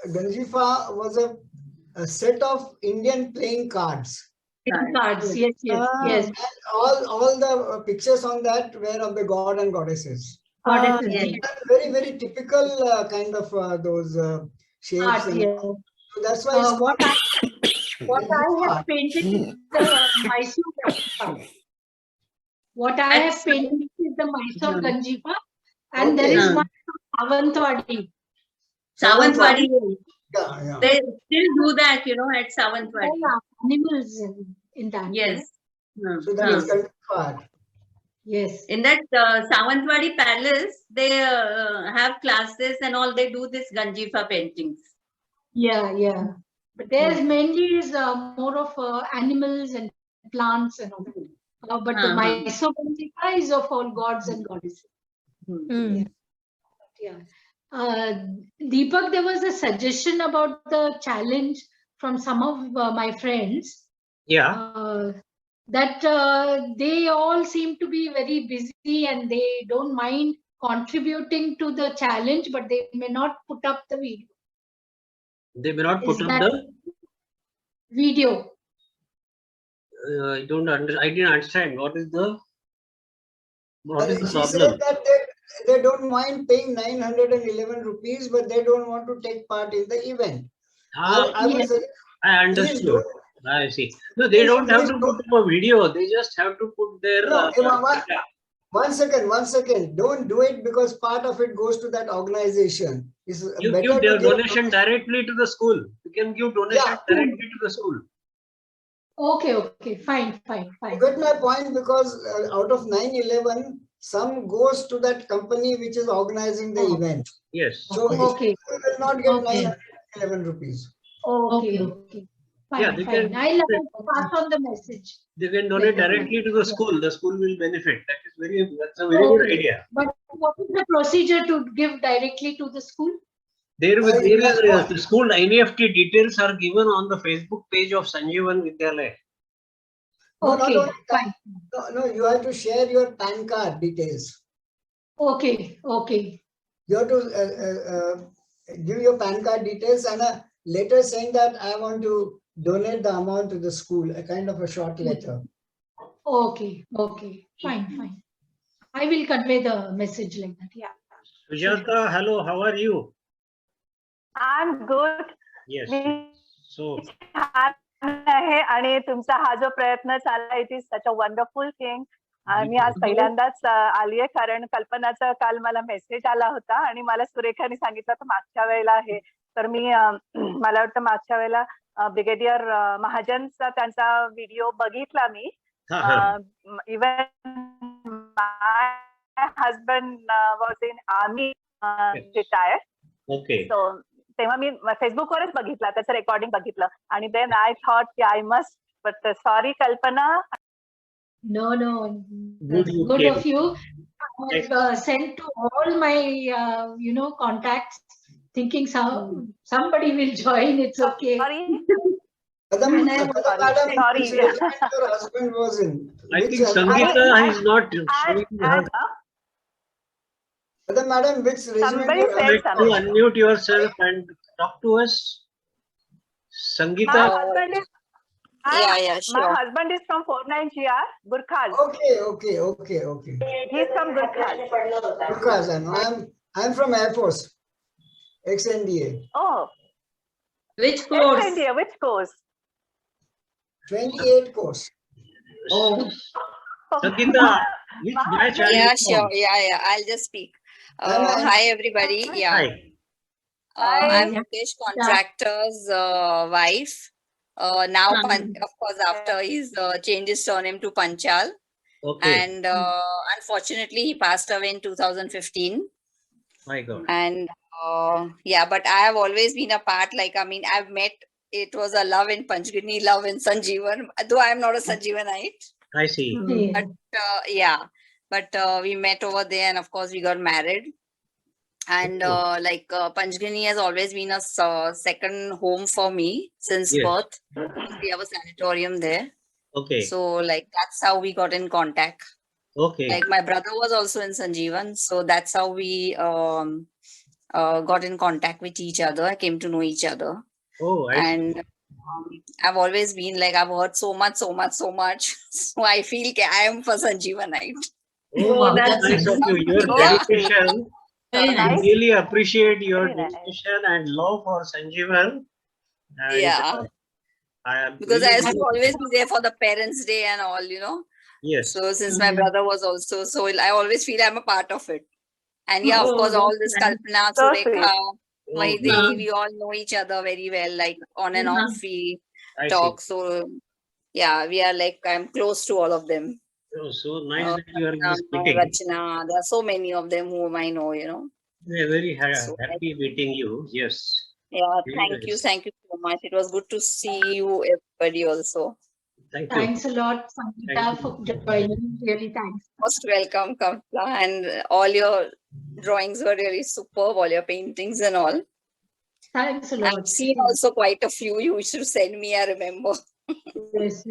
Ganjifa was a set of Indian playing cards. Cards. Yes. And all the pictures on that were of the god and goddesses. Goddesses, yes. yes. Very, very typical kind of those shapes. Art, And yes. so that's why it's What I have painted is the Mysore Ganjifa. What I have painted is the Mysore Ganjifa, and there is one from Savantwadi. Savantwadi. yeah. They still do that, at Savantwadi. Animals in that. Yes. So that is Ganjifa art. Yes. In that Savantwadi palace, they have classes and all. They do this Ganjifa paintings. Yeah. But there's mainly is more of animals and plants and all. But the Mysore Ganjifa is of all gods and goddesses. Yeah. Deepak, there was a suggestion about the challenge from some of my friends. Yeah. That they all seem to be very busy and they don't mind contributing to the challenge, but they may not put up the video. They may not put Is up that the. video? I didn't understand. What is the She problem? said that they don't mind paying 911 rupees, but they don't want to take part in the event. I understood. I see. No, they don't have to put up a video. They just have to put their. One second. Don't do it because part of it goes to that organization. You give their donation directly to the school. You can give donation directly to the school. Okay. Fine. You get my point, because out of 911, some goes to that company which is organizing the event. Yes. So Okay. you will not get 911 rupees. Okay. Fine. I'll pass on the message. They can donate directly to the school. The school will benefit. That's a very good idea. But what is the procedure to give directly to the school? There is the school NEFT details are given on the Facebook page of Sanjeewan Vidyalaya. No, not Okay, only that. fine. No, you have to share your PAN card details. Okay, okay. You have to give your PAN card details and a letter saying that I want to donate the amount to the school, a kind of a short letter. Okay, okay. Fine, fine. I will convey the message like that. Yeah. Sujata, hello, how are you? I'm good. Yes. Me So, छान आहे आणि तुमचा हा जो प्रयत्न चालला it is such a wonderful thing. मी आज पहिल्यांदाच आली आहे कारण कल्पनाचा काल मला मेसेज आला होता आणि मला सुरेखाने सांगितलं तर मागच्या वेळेला आहे तर मी मला वाटतं मागच्या वेळेला ब्रिगेडियर महाजनचा त्यांचा व्हिडिओ बघितला मी. Even my husband was in army retired. Okay. So तेव्हा मी फेसबुकवरच बघितला त्याचं रेकॉर्डिंग बघितलं आणि देन आय थॉट की I must but sorry Kalpana. No, no. Good, That's good of you. I've sent to all my, contacts, thinking somebody will join. It's okay. Sorry. Madam, sorry. Which regiment your husband was in? I think Sangeeta is not showing her. Madam, which regiment your Like to unmute yourself and talk to us. Sangeeta. My husband is from 49 GR, Gurkhas. Okay. He's from Gurkhas. Gurkhas, I know. I'm from Air Force, ex-NDA. Oh. Which course? Ex-NDA, which course? 28 course. Oh. Sangeeta, which batch are you Yeah, from? sure. Yeah. I'll just speak. Hi, everybody. Yeah. Hi. I'm Mukesh Contractor's wife. Now, of course, after he's changed his surname to Panchal. Okay. And unfortunately, he passed away in 2015. My God. And but I have always been a part, I've met, it was a love in Panchgani, love in Sanjeewan, though I'm not a Sanjeewanite. I see. But we met over there and of course we got married. And Panchgani has always been a second home for me since birth. We have a sanatorium there. Okay. So that's how we got in contact. Okay. My brother was also in Sanjeewan, so that's how we got in contact with each other. I came to know each other. Oh, I see. And I've always been I've heard so much. So I feel I am for Sanjeewanite. Oh, that's nice of you. Your dedication. I really appreciate your dedication and love for Sanjeewan. And, because I used to always be there for the Parents' Day and all, Yes. So since my brother was also, so I always feel I'm a part of it. And of course, all this Kalpana, Surekha, Mahidi, we all know each other very well, on and off we talk. So we are I'm close to all of them. Oh, so nice that you are in this meeting. Rachna, there are so many of them whom I know, We are very happy meeting you. Yes. Yeah, Very thank you so much. It was good to see you, everybody also. Thank you. Thanks a lot, Sangeeta, for joining. Really, thanks. Most welcome, Kamla. And all your drawings were really superb, all your paintings and all. Thanks a lot. I've seen also quite a few you used to send me, I remember. Yes.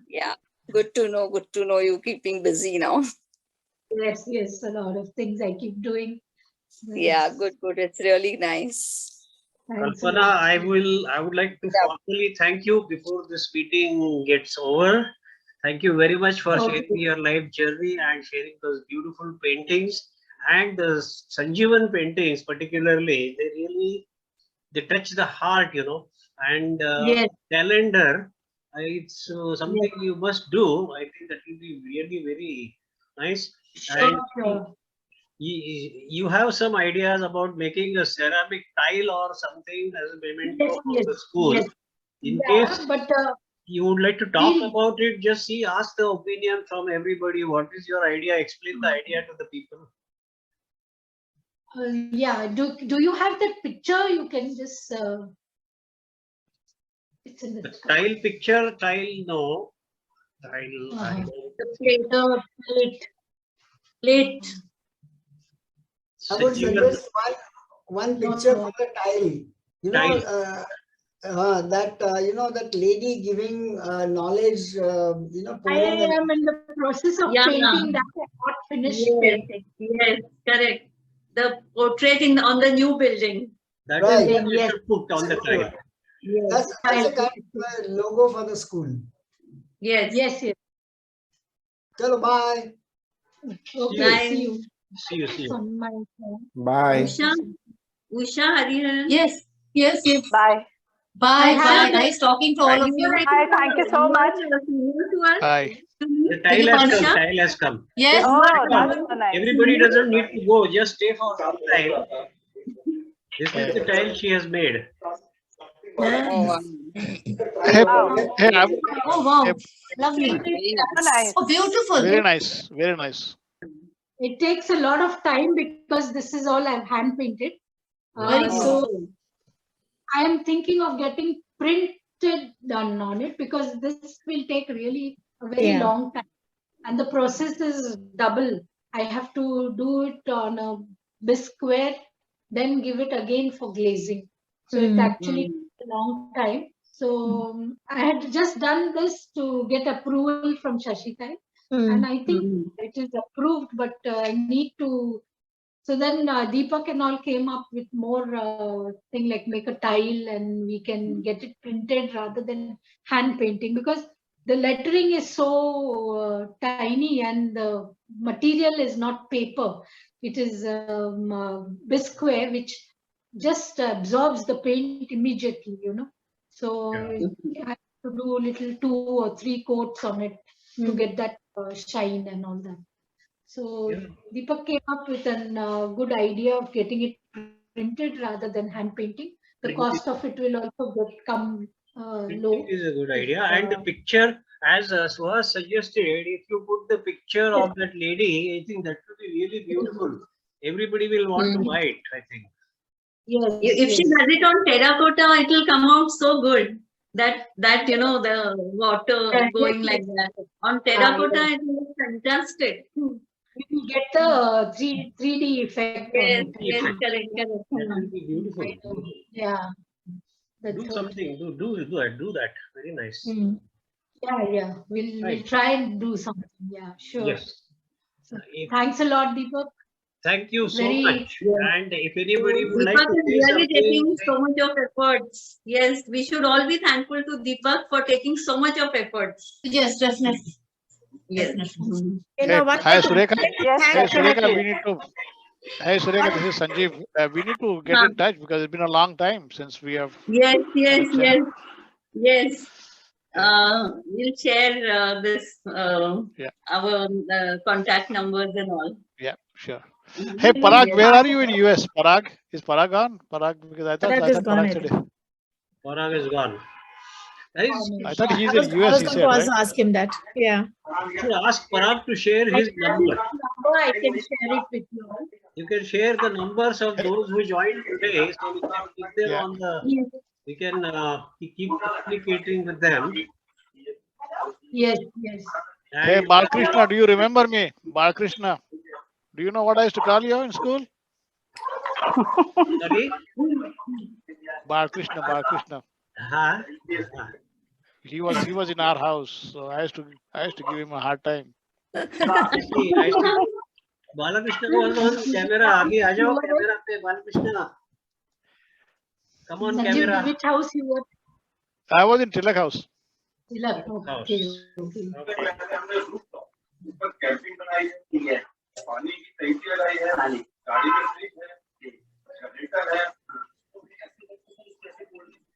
Yeah, good to know you keeping busy now. Yes, a lot of things I keep doing. Yeah, good. It's really nice. Kalpana, I would like to formally thank you before this meeting gets over. Thank you very much for sharing your life journey and sharing those beautiful paintings and the Sanjeewan paintings particularly. They touch the heart, and calendar. It's something you must do. I think that will be really very nice. Sure. You have some ideas about making a ceramic tile or something as a memento of the school. In case you would like to talk about it, just ask the opinion from everybody. What is your idea? Explain the idea to the people. Do you have that picture? You can just it's in the tile picture. Tile no. Tile. The plate. I would suggest one picture for the tile. that lady giving knowledge, I poem and am in the process of Yeah. painting that. I have not finished Yes, painting. yes, correct. The portrait on the new building. That Right. is what you Yes. should put on the tile. Yes, that's a kind of logo for the school. yes. Yes, yes. Chalo, bye. Okay, Bye. see you. See you, see you. On my phone. Bye. Usha, Hariharan. Yes, yes, yes. Bye. Bye, Bye. bye. Nice talking to all of you. Bye. Thank you so much. Hi. The tile has come. Pansha? Tile has come. Yes. Oh, that's so nice. Everybody doesn't need to go. Just stay for some time. This is the tile she has made. Oh, wow. Hey, Wow. hey, Oh, wow. Yep. Lovely. Very So nice. nice. Oh, beautiful. very nice. Very nice. It takes a lot of time because this is all I've hand painted. Very So I am thinking of getting printed done on it because this will take really a very Yeah. long time. And the process is double. I have to do it on a bisqueware, then give it again for glazing. So it actually takes a long time. So I had just done this to get approval from Shashikai. And I think it is approved, but I need to. So then Deepak and all came up with more thing like make a tile and we can get it printed rather than hand painting because the lettering is so tiny and the material is not paper. It is bisqueware which just absorbs the paint immediately, So I have to do little 2 or 3 coats on it to get that shine and all that. So Deepak came up with a good idea of getting it printed rather than hand painting. The cost of it will also come low. It is a good idea. And the picture, as Suhas suggested, if you put the picture of that lady, I think that will be really beautiful. Everybody will want to buy it, I think. Yes. If she does it on terracotta, it will come out so good. That the water going like that. On terracotta, it will be fantastic. You will get the 3D effect. Yes, on it. yes, correct. That will be beautiful. Yeah. Do something. Do that. Very nice. Yeah. We'll try and do something. Yeah, sure. Yes. So, thanks a lot, Deepak. Thank you so Very- much. And if anybody would like Deepak to is say really taking something, so much of efforts. Yes, we should all be thankful to Deepak for taking so much of efforts. Yes, definitely. Yes. You know, one Hi, thing- Surekha. Yes, Hey, Surekha, definitely. we need to. Hey, Surekha, this is Sanjeev. We need to get in touch because it's been a long time since we have. Yes. Yeah. We'll share this Yeah. our contact numbers and all. Yeah, sure. Hey, Parag, where are you in US? Parag, is Parag on? Parag, because I thought Parag is Parag gone, I said think. Parag is gone. Guys, I thought he's I in was US. He going said, to right? also ask him that. Yeah. you should ask Parag to share his number. I can share it with you all. You can share the numbers of those who joined today, so we can keep them Yeah. on the. We can keep communicating with them. Yes. Hey, And Balkrishna, do you remember me? Balkrishna, do you know what I used to call you in school? sorry. Balkrishna. Uh-huh. He was in our house, so I used to give him a hard time. I see. Balakrishna was on camera. आगे आ जाओ camera पे Balakrishna. Come on Sanjeev, camera. which house you were? I was in Tilak house. Tilak. Okay.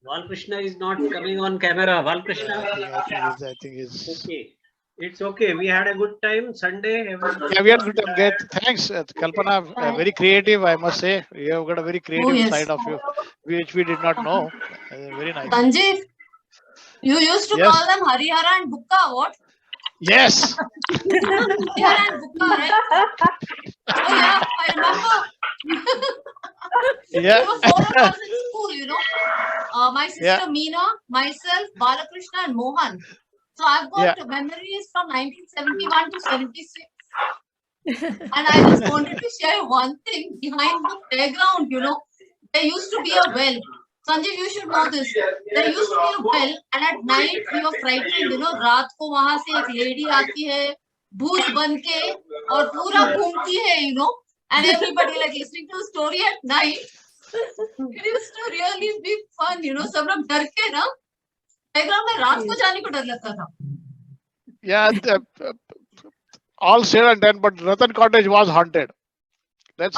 Balakrishna is not coming on camera. Balakrishna. I think it's. Okay. It's okay. We had a good time Sunday. Yeah, we had good time. Great. Thanks, Kalpana. Very creative, I must say. You have got a very creative yes. side of you, which we did not know. Very nice. Sanjeev, you used to Yes. call them Harihara and Bukka, what? Yes. Harihara and Bukka, right? Oh yeah, I remember. Yeah. We were 4 of us in school, my sister Yeah. Meena, myself, Balakrishna and Mohan. So I've got memories from 1971 to 76. And I just wanted to share one thing behind the playground, there used to be a well. Sanjeev, you should know this. There used to be a well, and at night we were frightened. You know, रात को वहाँ से एक lady आती है, भूत बन के और पूरा घूमती है. You know, and everybody like listening to the story at night. It used to really be fun. You know, सब लोग डर के ना, playground में रात को जाने को डर लगता था. Yeah, all said and done, but Ratan Cottage was haunted. That's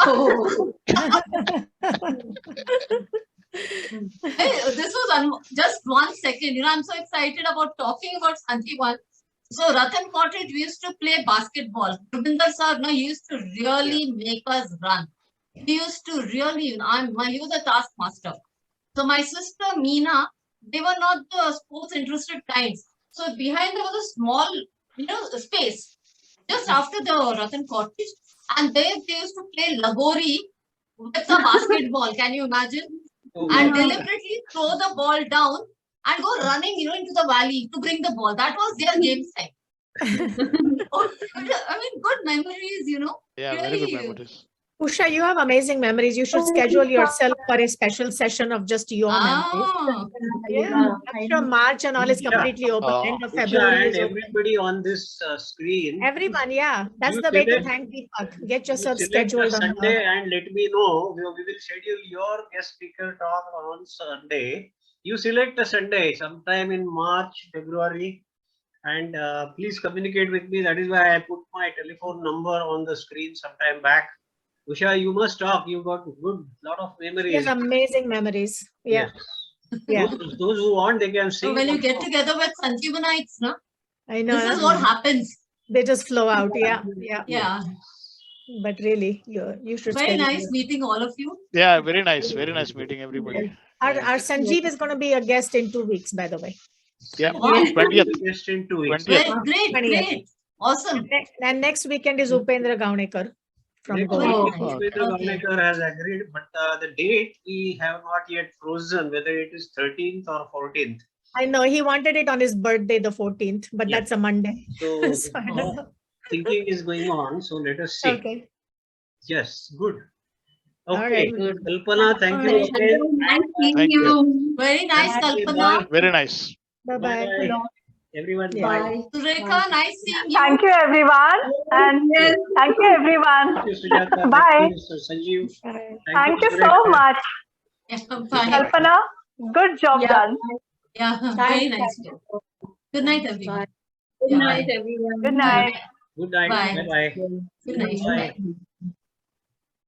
Hey, this was just 1 second. You know, I'm so excited about talking about Sanjeewan. So, Ratan Cottage, we used to play basketball. Ravinder sir, no, he used to really make us run. He used to really, he was a taskmaster. So, my sister Meena, they were not the sports interested kinds. So, behind there was a small, you know, space just after the Ratan Cottage, and they used to play Lagori with a basketball. Can you imagine? And deliberately throw the ball down and go running, you know, into the valley to bring the ball. That was their game time. I mean, good memories, you know. yeah, very good memories. Usha, you have amazing memories. You should schedule yourself for a special session of just your memories. Yeah, I'm sure March and all is completely open. End of February And is open. everybody on this screen. Everyone, yeah. That's You the way to select- thank Deepak. Get yourself Select a scheduled on Sunday and let me know. We will schedule your guest speaker talk on Sunday. You select a Sunday sometime in March, February, and please communicate with me. That is why I put my telephone number on the screen sometime back. Usha, you must talk. You got good lot of memories. Yes, amazing memories. Yeah. Yes. Yeah. Those who want, they can sing. So when you get together with Sanjeewanites, no? I know. This is what happens. They just flow out. Yeah. Yeah. Yeah. But really, you should. Very schedule nice it. meeting all of you. Yeah, very nice meeting everybody. Our Sanjeev is going to be a guest in 2 weeks, by the way. Yeah, Wow. 20th. Just in 2 weeks. 20th. Great, 20th. great. Awesome. And next weekend is Upendra Gaunekar from Next Goa. week, Upendra Gaunekar has agreed, but the date we have not yet frozen, whether it is 13th or 14th. I know he wanted it on his birthday, the 14th, but Yeah. that's a Monday. So, So I don't know. thinking is going on. So let us see. Okay. Yes, good. All Okay, right. good. Kalpana, thank you again. Thank you. Very nice, Bye. Kalpana. Very nice. Bye-bye. Bye. Everyone, Yeah. bye. Surekha, nice seeing you. Thank you, everyone. And Yes. thank you, everyone. Thank you, Sujata. Bye. Thank you, Mr. Sanjeev. Bye. Thank you so Surekha. much. Yeah, bye. Kalpana, good job done. Yeah, very nice. Good night, everyone. Good night, everyone. Good night. Good night. Bye. Bye-bye. Good night. Bye.